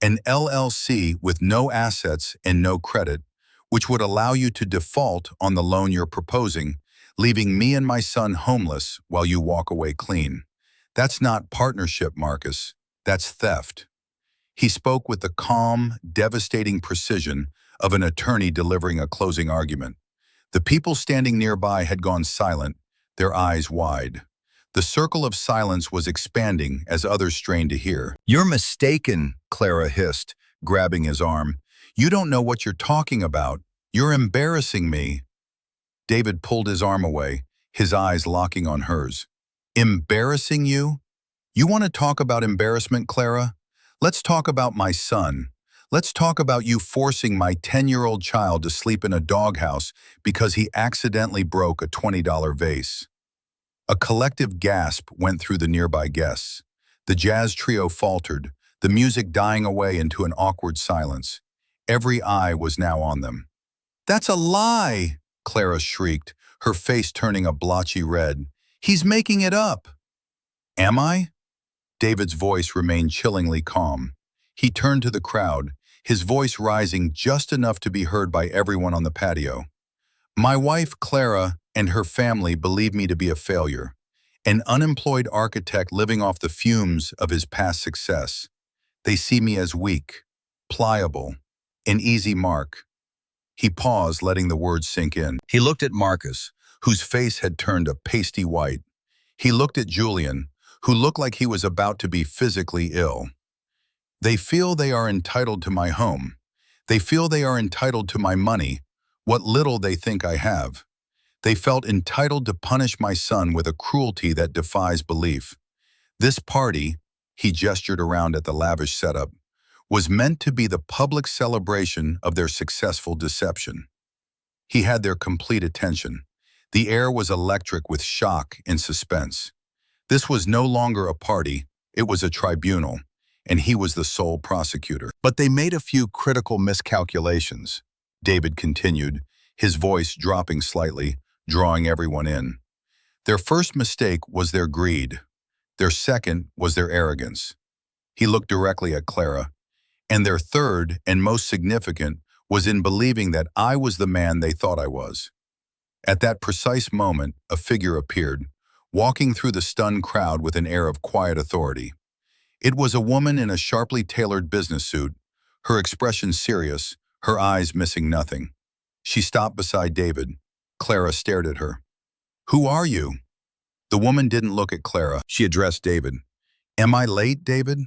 an LLC with no assets and no credit, which would allow you to default on the loan you're proposing, leaving me and my son homeless while you walk away clean. That's not partnership, Marcus. That's theft. He spoke with the calm, devastating precision of an attorney delivering a closing argument. The people standing nearby had gone silent, their eyes wide. The circle of silence was expanding as others strained to hear. You're mistaken, Clara hissed, grabbing his arm. You don't know what you're talking about. You're embarrassing me. David pulled his arm away, his eyes locking on hers. Embarrassing you? You want to talk about embarrassment, Clara? Let's talk about my son. Let's talk about you forcing my 10-year-old child to sleep in a doghouse because he accidentally broke a $20 vase. A collective gasp went through the nearby guests. The jazz trio faltered, the music dying away into an awkward silence. Every eye was now on them. That's a lie, Clara shrieked, her face turning a blotchy red. He's making it up. Am I? David's voice remained chillingly calm. He turned to the crowd, his voice rising just enough to be heard by everyone on the patio. My wife, Clara, and her family believe me to be a failure, an unemployed architect living off the fumes of his past success. They see me as weak, pliable, an easy mark. He paused, letting the words sink in. He looked at Marcus, whose face had turned a pasty white. He looked at Julian, who looked like he was about to be physically ill. They feel they are entitled to my home. They feel they are entitled to my money, what little they think I have. They felt entitled to punish my son with a cruelty that defies belief. This party, he gestured around at the lavish setup, was meant to be the public celebration of their successful deception. He had their complete attention. The air was electric with shock and suspense. This was no longer a party, it was a tribunal, and he was the sole prosecutor. But they made a few critical miscalculations, David continued, his voice dropping slightly, drawing everyone in. Their first mistake was their greed. Their second was their arrogance. He looked directly at Clara. And their third and most significant was in believing that I was the man they thought I was. At that precise moment, a figure appeared, walking through the stunned crowd with an air of quiet authority. It was a woman in a sharply tailored business suit, her expression serious, her eyes missing nothing. She stopped beside David. Clara stared at her. Who are you? The woman didn't look at Clara. She addressed David. Am I late, David?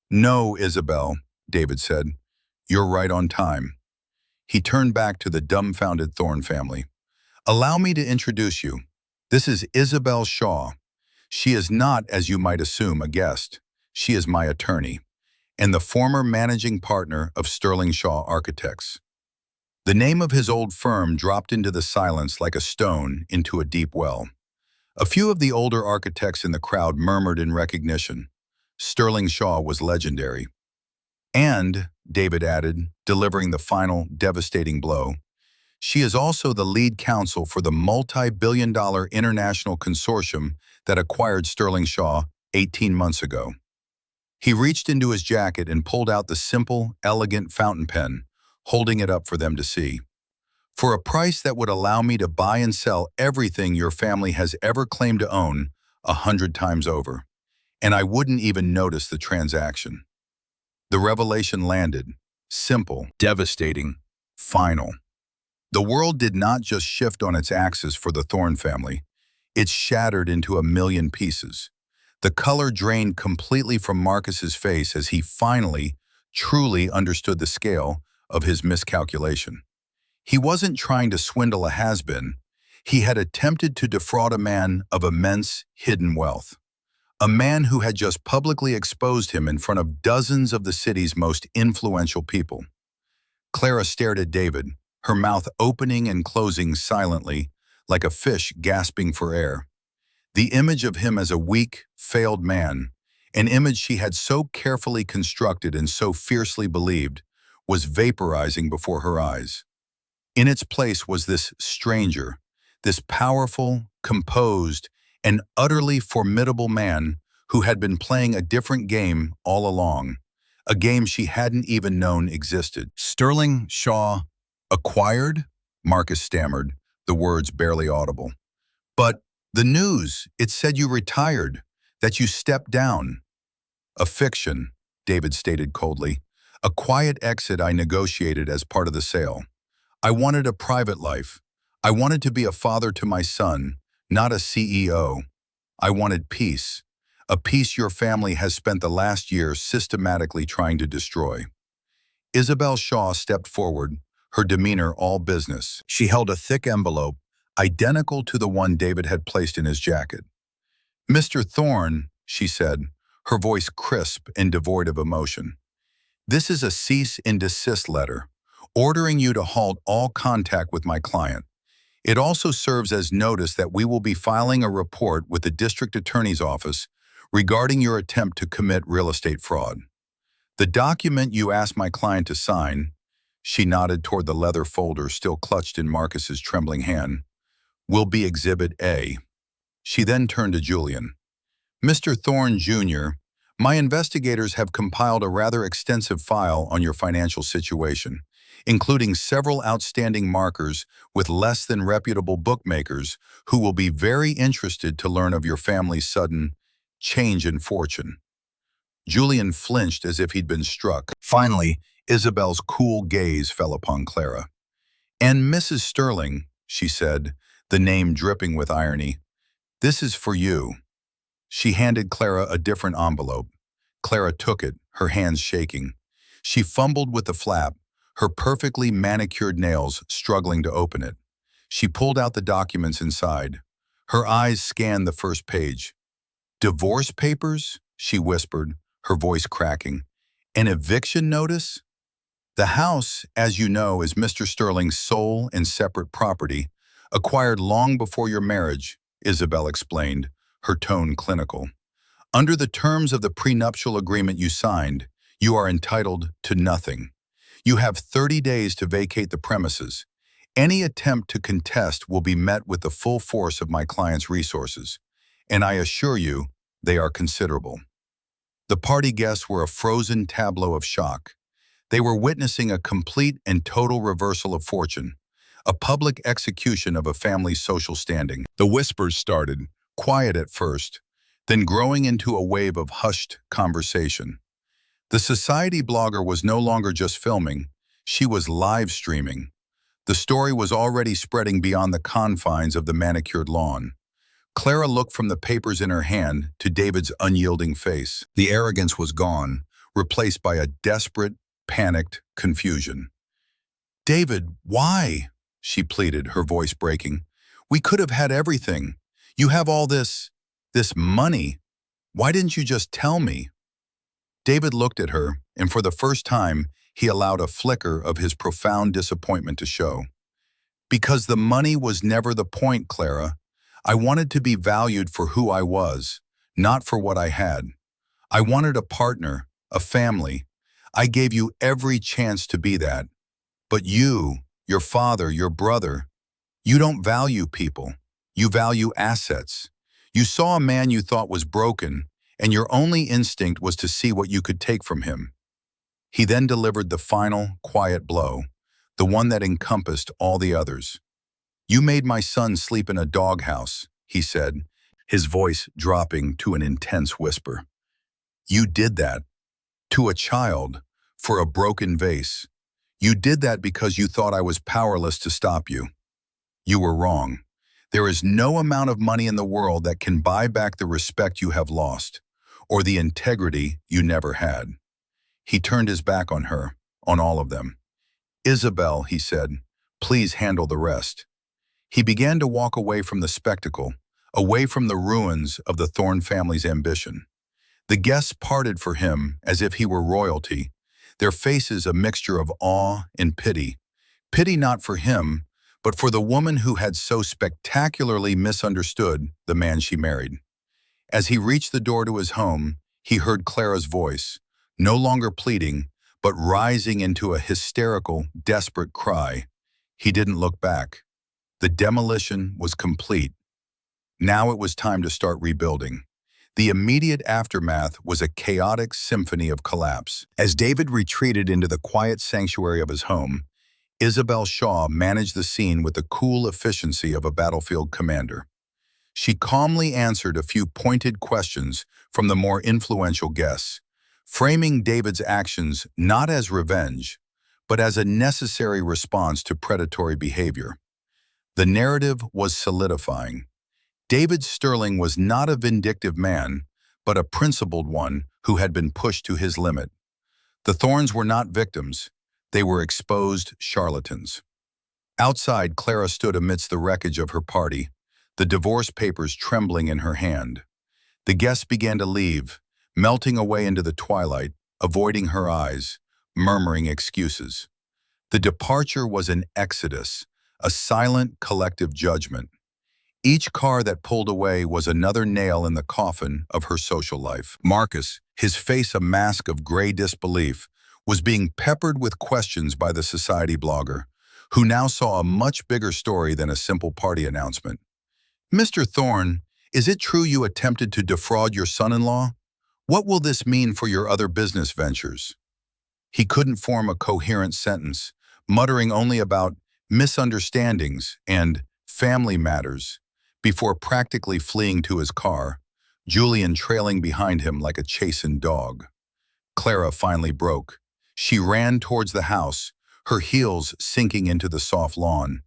No, Isabel, David said. You're right on time. He turned back to the dumbfounded Thorne family. Allow me to introduce you. This is Isabel Shaw. She is not, as you might assume, a guest. She is my attorney, and the former managing partner of Sterling Shaw Architects. The name of his old firm dropped into the silence like a stone into a deep well. A few of the older architects in the crowd murmured in recognition. Sterling Shaw was legendary. And, David added, delivering the final, devastating blow, she is also the lead counsel for the multi-billion-dollar international consortium that acquired Sterling Shaw 18 months ago. He reached into his jacket and pulled out the simple, elegant fountain pen, holding it up for them to see. For a price that would allow me to buy and sell everything your family has ever claimed to own 100 times over. And I wouldn't even notice the transaction. The revelation landed, simple, devastating, final. The world did not just shift on its axis for the Thorne family. It shattered into a million pieces. The color drained completely from Marcus's face as he finally, truly understood the scale of his miscalculation. He wasn't trying to swindle a has-been. He had attempted to defraud a man of immense hidden wealth. A man who had just publicly exposed him in front of dozens of the city's most influential people. Clara stared at David, her mouth opening and closing silently, like a fish gasping for air. The image of him as a weak, failed man, an image she had so carefully constructed and so fiercely believed, was vaporizing before her eyes. In its place was this stranger, this powerful, composed, and utterly formidable man who had been playing a different game all along, a game she hadn't even known existed. "Sterling Shaw acquired?" Marcus stammered, the words barely audible. "But the news, it said you retired, that you stepped down." "A fiction," David stated coldly. "A quiet exit I negotiated as part of the sale. I wanted a private life. I wanted to be a father to my son, not a CEO. I wanted peace, a peace your family has spent the last year systematically trying to destroy." Isabel Shaw stepped forward, her demeanor all business. She held a thick envelope, identical to the one David had placed in his jacket. "Mr. Thorne," she said, her voice crisp and devoid of emotion, "this is a cease and desist letter, ordering you to halt all contact with my client. It also serves as notice that we will be filing a report with the district attorney's office regarding your attempt to commit real estate fraud. The document you asked my client to sign," she nodded toward the leather folder still clutched in Marcus's trembling hand, "will be Exhibit A." She then turned to Julian. "Mr. Thorne, Jr., my investigators have compiled a rather extensive file on your financial situation, including several outstanding markers with less than reputable bookmakers who will be very interested to learn of your family's sudden change in fortune." Julian flinched as if he'd been struck. Finally, Isabel's cool gaze fell upon Clara. "And Mrs. Sterling," she said, the name dripping with irony, "this is for you." She handed Clara a different envelope. Clara took it, her hands shaking. She fumbled with the flap, her perfectly manicured nails struggling to open it. She pulled out the documents inside. Her eyes scanned the first page. "Divorce papers?" she whispered, her voice cracking. "An eviction notice?" "The house, as you know, is Mr. Sterling's sole and separate property, acquired long before your marriage," Isabel explained, her tone clinical. "Under the terms of the prenuptial agreement you signed, you are entitled to nothing. You have 30 days to vacate the premises. Any attempt to contest will be met with the full force of my client's resources, and I assure you they are considerable." The party guests were a frozen tableau of shock. They were witnessing a complete and total reversal of fortune, a public execution of a family's social standing. The whispers started, quiet at first, then growing into a wave of hushed conversation. The society blogger was no longer just filming, she was live streaming. The story was already spreading beyond the confines of the manicured lawn. Clara looked from the papers in her hand to David's unyielding face. The arrogance was gone, replaced by a desperate, panicked confusion. "David, why?" she pleaded, her voice breaking. "We could have had everything. You have all this money. Why didn't you just tell me?" David looked at her, and for the first time, he allowed a flicker of his profound disappointment to show. "Because the money was never the point, Clara. I wanted to be valued for who I was, not for what I had. I wanted a partner, a family. I gave you every chance to be that. But you, your father, your brother, you don't value people. You value assets. You saw a man you thought was broken, and your only instinct was to see what you could take from him." He then delivered the final, quiet blow, the one that encompassed all the others. "You made my son sleep in a doghouse," he said, his voice dropping to an intense whisper. "You did that. To a child, for a broken vase. You did that because you thought I was powerless to stop you. You were wrong. There is no amount of money in the world that can buy back the respect you have lost, or the integrity you never had. He turned his back on her, on all of them. Isabel, he said, please handle the rest. He began to walk away from the spectacle, away from the ruins of the Thorne family's ambition. The guests parted for him as if he were royalty, their faces a mixture of awe and pity. Pity not for him, but for the woman who had so spectacularly misunderstood the man she married. As he reached the door to his home, he heard Clara's voice, no longer pleading, but rising into a hysterical, desperate cry. He didn't look back. The demolition was complete. Now it was time to start rebuilding. The immediate aftermath was a chaotic symphony of collapse. As David retreated into the quiet sanctuary of his home, Isabel Shaw managed the scene with the cool efficiency of a battlefield commander. She calmly answered a few pointed questions from the more influential guests, framing David's actions not as revenge, but as a necessary response to predatory behavior. The narrative was solidifying. David Sterling was not a vindictive man, but a principled one who had been pushed to his limit. The Thornes were not victims. They were exposed charlatans. Outside, Clara stood amidst the wreckage of her party, the divorce papers trembling in her hand. The guests began to leave, melting away into the twilight, avoiding her eyes, murmuring excuses. The departure was an exodus, a silent collective judgment. Each car that pulled away was another nail in the coffin of her social life. Marcus, his face a mask of gray disbelief, was being peppered with questions by the society blogger, who now saw a much bigger story than a simple party announcement. Mr. Thorne, is it true you attempted to defraud your son-in-law? What will this mean for your other business ventures? He couldn't form a coherent sentence, muttering only about misunderstandings and family matters, before practically fleeing to his car, Julian trailing behind him like a chastened dog. Clara finally broke. She ran towards the house, her heels sinking into the soft lawn.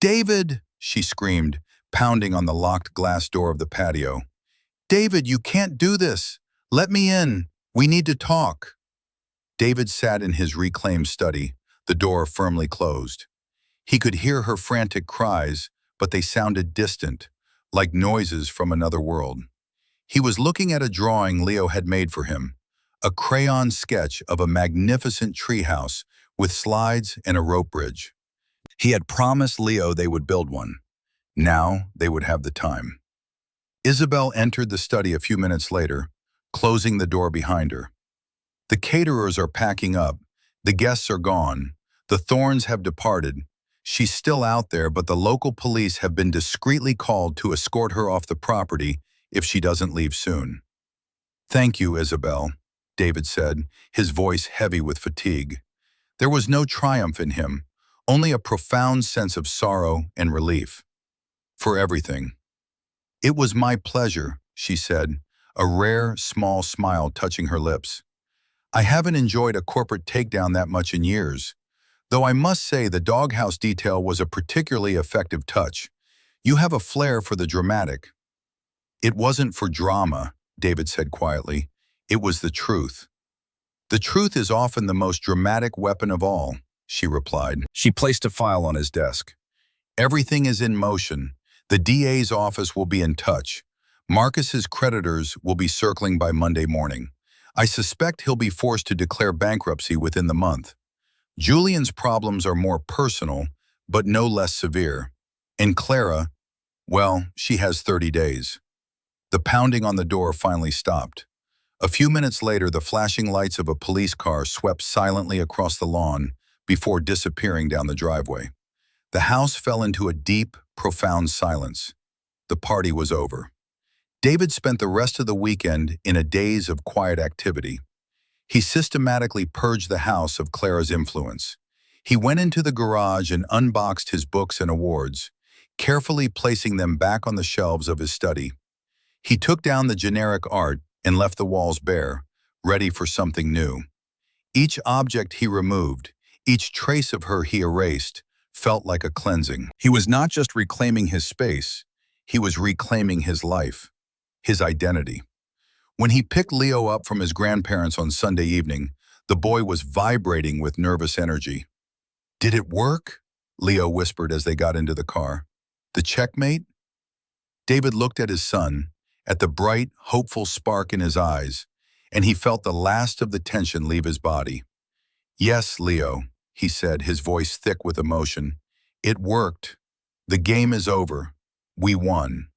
"David!" she screamed, pounding on the locked glass door of the patio. "David, you can't do this! Let me in! We need to talk!" David sat in his reclaimed study, the door firmly closed. He could hear her frantic cries, but they sounded distant, like noises from another world. He was looking at a drawing Leo had made for him, a crayon sketch of a magnificent treehouse with slides and a rope bridge. He had promised Leo they would build one. Now they would have the time. Isabel entered the study a few minutes later, closing the door behind her. The caterers are packing up. The guests are gone. The Thornes have departed. She's still out there, but the local police have been discreetly called to escort her off the property if she doesn't leave soon. "Thank you, Isabel," David said, his voice heavy with fatigue. There was no triumph in him, only a profound sense of sorrow and relief. "For everything." "It was my pleasure," she said, a rare, small smile touching her lips. "I haven't enjoyed a corporate takedown that much in years. Though I must say the doghouse detail was a particularly effective touch. You have a flair for the dramatic." "It wasn't for drama," David said quietly. "It was the truth." "The truth is often the most dramatic weapon of all," she replied. She placed a file on his desk. "Everything is in motion. The DA's office will be in touch. Marcus's creditors will be circling by Monday morning. I suspect he'll be forced to declare bankruptcy within the month. Julian's problems are more personal, but no less severe. And Clara, well, she has 30 days. The pounding on the door finally stopped. A few minutes later, the flashing lights of a police car swept silently across the lawn before disappearing down the driveway. The house fell into a deep, profound silence. The party was over. David spent the rest of the weekend in a daze of quiet activity. He systematically purged the house of Clara's influence. He went into the garage and unboxed his books and awards, carefully placing them back on the shelves of his study. He took down the generic art and left the walls bare, ready for something new. Each object he removed, Each trace of her he erased felt like a cleansing. He was not just reclaiming his space, he was reclaiming his life, his identity. When he picked Leo up from his grandparents on Sunday evening, the boy was vibrating with nervous energy. "Did it work?" Leo whispered as they got into the car. "The checkmate?" David looked at his son, at the bright, hopeful spark in his eyes, and he felt the last of the tension leave his body. "Yes, Leo," he said, his voice thick with emotion. "It worked. The game is over. We won."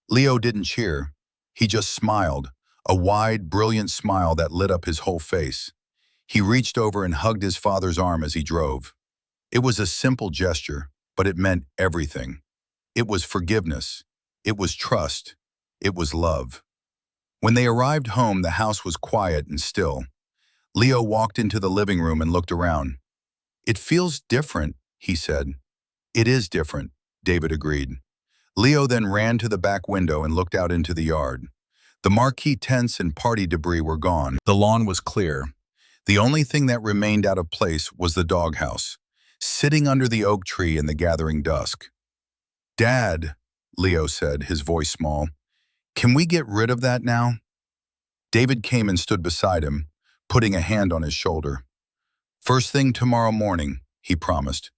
Leo didn't cheer. He just smiled, a wide, brilliant smile that lit up his whole face. He reached over and hugged his father's arm as he drove. It was a simple gesture, but it meant everything. It was forgiveness. It was trust. It was love. When they arrived home, the house was quiet and still. Leo walked into the living room and looked around. "It feels different," he said. "It is different," David agreed. Leo then ran to the back window and looked out into the yard. The marquee tents and party debris were gone. The lawn was clear. The only thing that remained out of place was the doghouse, sitting under the oak tree in the gathering dusk. "Dad," Leo said, his voice small, "can we get rid of that now?" David came and stood beside him, putting a hand on his shoulder. "First thing tomorrow morning," he promised.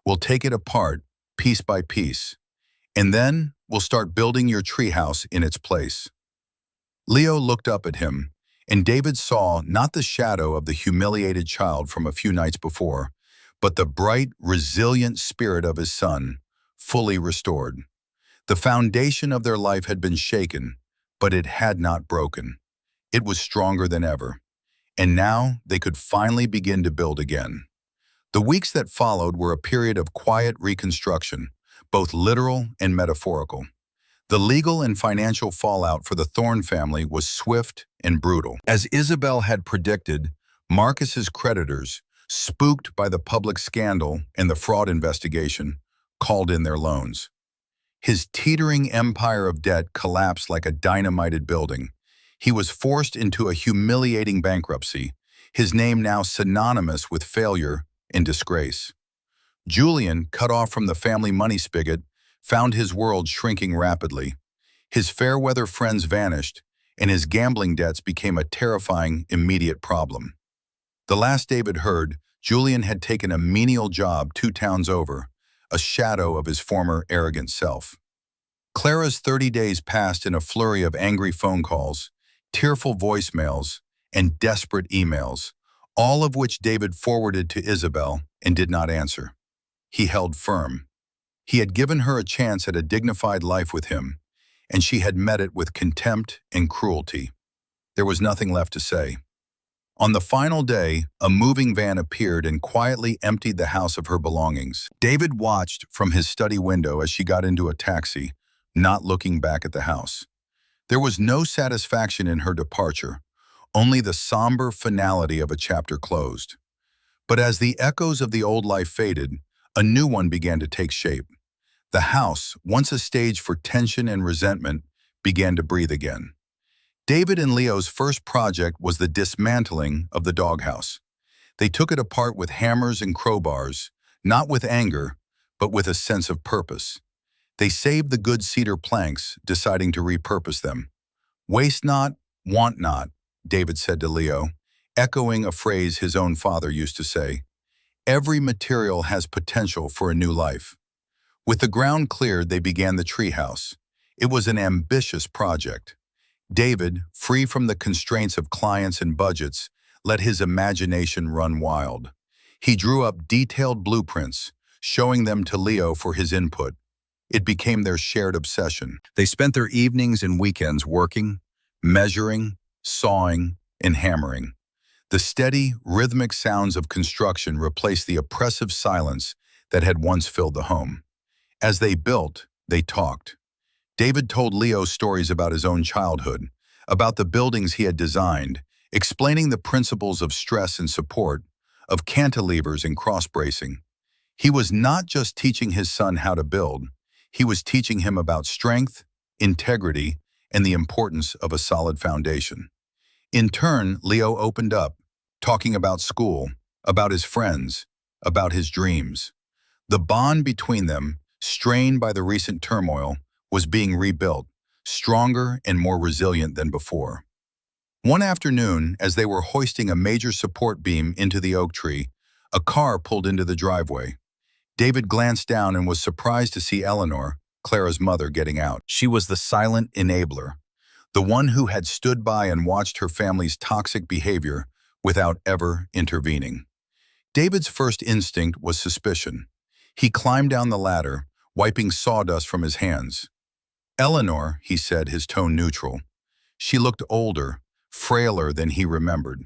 "We'll take it apart, piece by piece. And then we'll start building your treehouse in its place." Leo looked up at him, and David saw not the shadow of the humiliated child from a few nights before, but the bright, resilient spirit of his son, fully restored. The foundation of their life had been shaken, but it had not broken. It was stronger than ever. And now they could finally begin to build again. The weeks that followed were a period of quiet reconstruction, both literal and metaphorical. The legal and financial fallout for the Thorne family was swift and brutal. As Isabel had predicted, Marcus's creditors, spooked by the public scandal and the fraud investigation, called in their loans. His teetering empire of debt collapsed like a dynamited building. He was forced into a humiliating bankruptcy, his name now synonymous with failure and disgrace. Julian, cut off from the family money spigot, found his world shrinking rapidly. His fair-weather friends vanished, and his gambling debts became a terrifying, immediate problem. The last David heard, Julian had taken a menial job 2 towns over, a shadow of his former arrogant self. Clara's 30 days passed in a flurry of angry phone calls, tearful voicemails, and desperate emails, all of which David forwarded to Isabel and did not answer. He held firm. He had given her a chance at a dignified life with him, and she had met it with contempt and cruelty. There was nothing left to say. On the final day, a moving van appeared and quietly emptied the house of her belongings. David watched from his study window as she got into a taxi, not looking back at the house. There was no satisfaction in her departure, only the somber finality of a chapter closed. But as the echoes of the old life faded, a new one began to take shape. The house, once a stage for tension and resentment, began to breathe again. David and Leo's first project was the dismantling of the doghouse. They took it apart with hammers and crowbars, not with anger, but with a sense of purpose. They saved the good cedar planks, deciding to repurpose them. "Waste not, want not," David said to Leo, echoing a phrase his own father used to say. Every material has potential for a new life. With the ground cleared, they began the treehouse. It was an ambitious project. David, free from the constraints of clients and budgets, let his imagination run wild. He drew up detailed blueprints, showing them to Leo for his input. It became their shared obsession. They spent their evenings and weekends working, measuring, sawing, and hammering. The steady, rhythmic sounds of construction replaced the oppressive silence that had once filled the home. As they built, they talked. David told Leo stories about his own childhood, about the buildings he had designed, explaining the principles of stress and support, of cantilevers and cross-bracing. He was not just teaching his son how to build, he was teaching him about strength, integrity, and the importance of a solid foundation. In turn, Leo opened up, talking about school, about his friends, about his dreams. The bond between them, strained by the recent turmoil, was being rebuilt, stronger and more resilient than before. One afternoon, as they were hoisting a major support beam into the oak tree, a car pulled into the driveway. David glanced down and was surprised to see Eleanor, Clara's mother, getting out. She was the silent enabler, the one who had stood by and watched her family's toxic behavior without ever intervening. David's first instinct was suspicion. He climbed down the ladder, wiping sawdust from his hands. "Eleanor," he said, his tone neutral. She looked older, frailer than he remembered.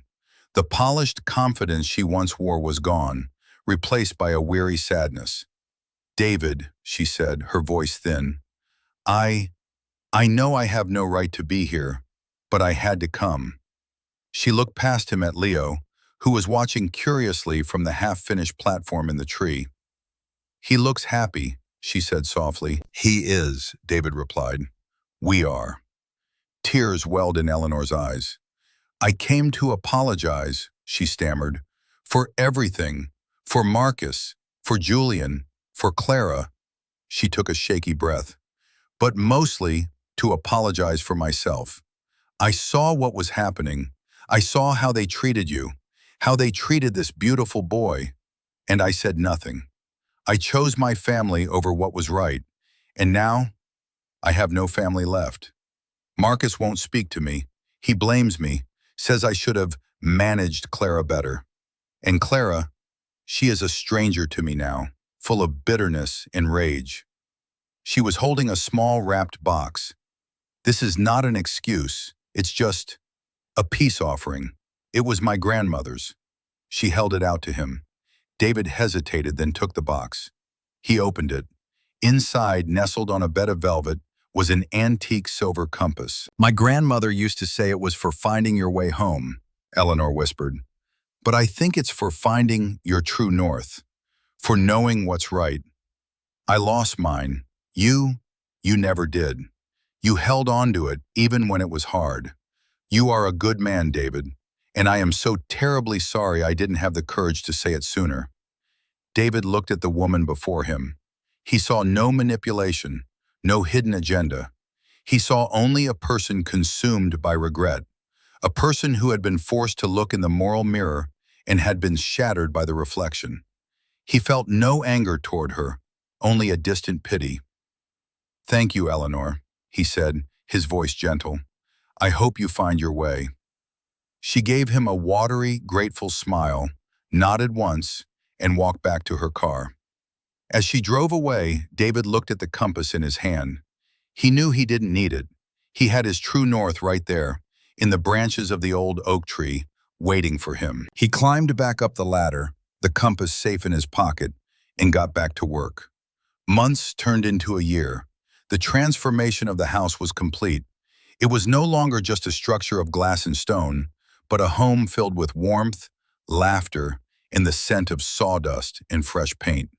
The polished confidence she once wore was gone, replaced by a weary sadness. "David," she said, her voice thin, I know I have no right to be here, but I had to come." She looked past him at Leo, who was watching curiously from the half-finished platform in the tree. "He looks happy," she said softly. "He is," David replied. "We are." Tears welled in Eleanor's eyes. "I came to apologize," she stammered, "for everything, for Marcus, for Julian, for Clara." She took a shaky breath. "But mostly to apologize for myself. I saw what was happening. I saw how they treated you, how they treated this beautiful boy, and I said nothing. I chose my family over what was right, and now I have no family left. Marcus won't speak to me. He blames me, says I should have managed Clara better. And Clara, she is a stranger to me now, full of bitterness and rage." She was holding a small wrapped box. "This is not an excuse. It's just a peace offering. It was my grandmother's." She held it out to him. David hesitated, then took the box. He opened it. Inside, nestled on a bed of velvet, was an antique silver compass. "My grandmother used to say it was for finding your way home," Eleanor whispered. "But I think it's for finding your true north, for knowing what's right. I lost mine. You never did. You held on to it even when it was hard. You are a good man, David, and I am so terribly sorry I didn't have the courage to say it sooner." David looked at the woman before him. He saw no manipulation, no hidden agenda. He saw only a person consumed by regret, a person who had been forced to look in the moral mirror and had been shattered by the reflection. He felt no anger toward her, only a distant pity. "Thank you, Eleanor," he said, his voice gentle. "I hope you find your way." She gave him a watery, grateful smile, nodded once, and walked back to her car. As she drove away, David looked at the compass in his hand. He knew he didn't need it. He had his true north right there, in the branches of the old oak tree, waiting for him. He climbed back up the ladder, the compass safe in his pocket, and got back to work. Months turned into a year. The transformation of the house was complete. It was no longer just a structure of glass and stone, but a home filled with warmth, laughter, and the scent of sawdust and fresh paint.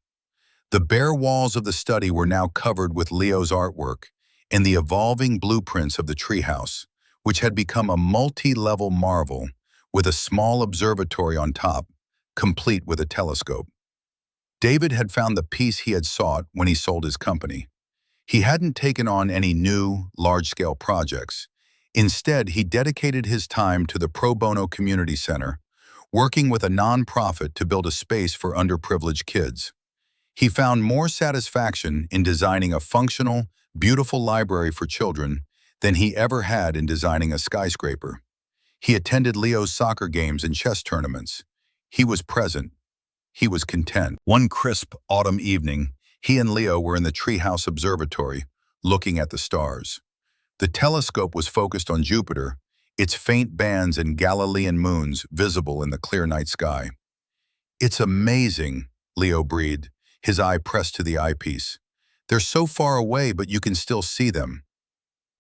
The bare walls of the study were now covered with Leo's artwork and the evolving blueprints of the treehouse, which had become a multi-level marvel with a small observatory on top, complete with a telescope. David had found the peace he had sought when he sold his company. He hadn't taken on any new, large-scale projects. Instead, he dedicated his time to the Pro Bono Community Center, working with a nonprofit to build a space for underprivileged kids. He found more satisfaction in designing a functional, beautiful library for children than he ever had in designing a skyscraper. He attended Leo's soccer games and chess tournaments. He was present. He was content. One crisp autumn evening, he and Leo were in the treehouse observatory, looking at the stars. The telescope was focused on Jupiter, its faint bands and Galilean moons visible in the clear night sky. "It's amazing," Leo breathed, his eye pressed to the eyepiece. "They're so far away, but you can still see them."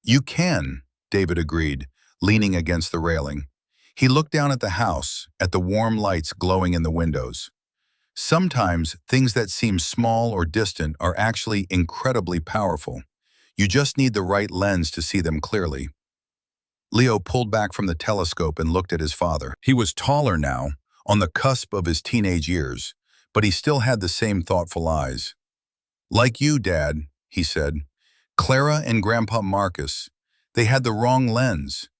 "You can," David agreed, leaning against the railing. He looked down at the house, at the warm lights glowing in the windows. Sometimes things that seem small or distant are actually incredibly powerful. You just need the right lens to see them clearly. Leo pulled back from the telescope and looked at his father. He was taller now, on the cusp of his teenage years, but he still had the same thoughtful eyes. "Like you, Dad," he said. "Clara and Grandpa Marcus, they had the wrong lens."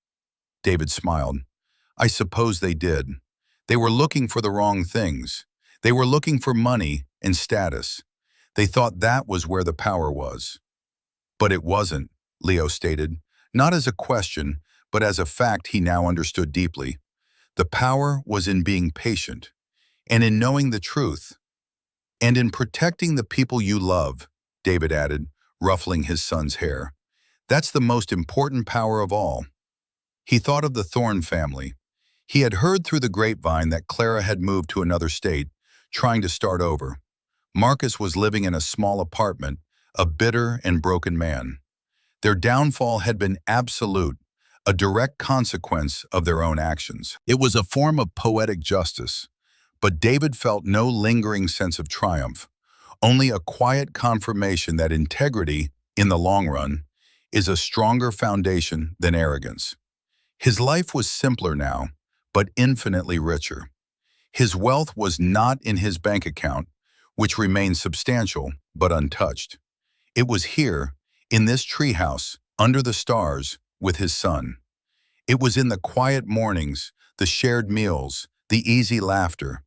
David smiled. "I suppose they did. They were looking for the wrong things. They were looking for money and status. They thought that was where the power was." "But it wasn't," Leo stated, not as a question, but as a fact he now understood deeply. The power was in being patient, and in knowing the truth, and in protecting the people you love, David added, ruffling his son's hair. "That's the most important power of all." He thought of the Thorne family. He had heard through the grapevine that Clara had moved to another state, trying to start over. Marcus was living in a small apartment, a bitter and broken man. Their downfall had been absolute, a direct consequence of their own actions. It was a form of poetic justice, but David felt no lingering sense of triumph, only a quiet confirmation that integrity, in the long run, is a stronger foundation than arrogance. His life was simpler now, but infinitely richer. His wealth was not in his bank account, which remained substantial but untouched. It was here, in this treehouse, under the stars, with his son. It was in the quiet mornings, the shared meals, the easy laughter.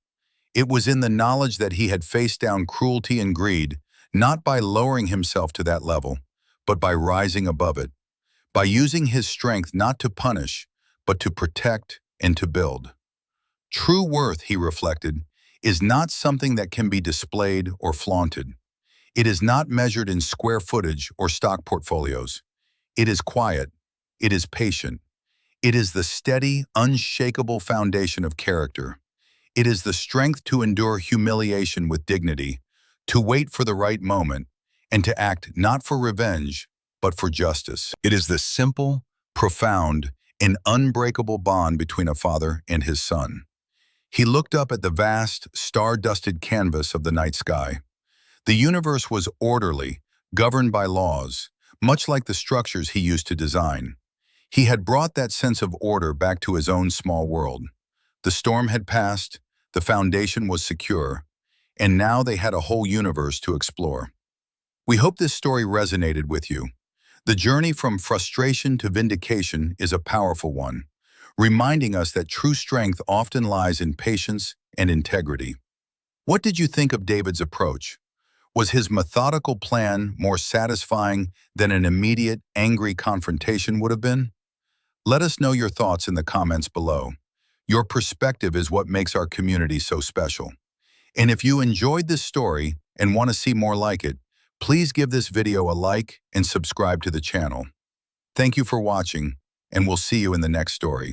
It was in the knowledge that he had faced down cruelty and greed, not by lowering himself to that level, but by rising above it, by using his strength not to punish, but to protect and to build. True worth, he reflected, is not something that can be displayed or flaunted. It is not measured in square footage or stock portfolios. It is quiet. It is patient. It is the steady, unshakable foundation of character. It is the strength to endure humiliation with dignity, to wait for the right moment, and to act not for revenge, but for justice. It is the simple, profound, and unbreakable bond between a father and his son. He looked up at the vast, star-dusted canvas of the night sky. The universe was orderly, governed by laws, much like the structures he used to design. He had brought that sense of order back to his own small world. The storm had passed, the foundation was secure, and now they had a whole universe to explore. We hope this story resonated with you. The journey from frustration to vindication is a powerful one, reminding us that true strength often lies in patience and integrity. What did you think of David's approach? Was his methodical plan more satisfying than an immediate, angry confrontation would have been? Let us know your thoughts in the comments below. Your perspective is what makes our community so special. And if you enjoyed this story and want to see more like it, please give this video a like and subscribe to the channel. Thank you for watching, and we'll see you in the next story.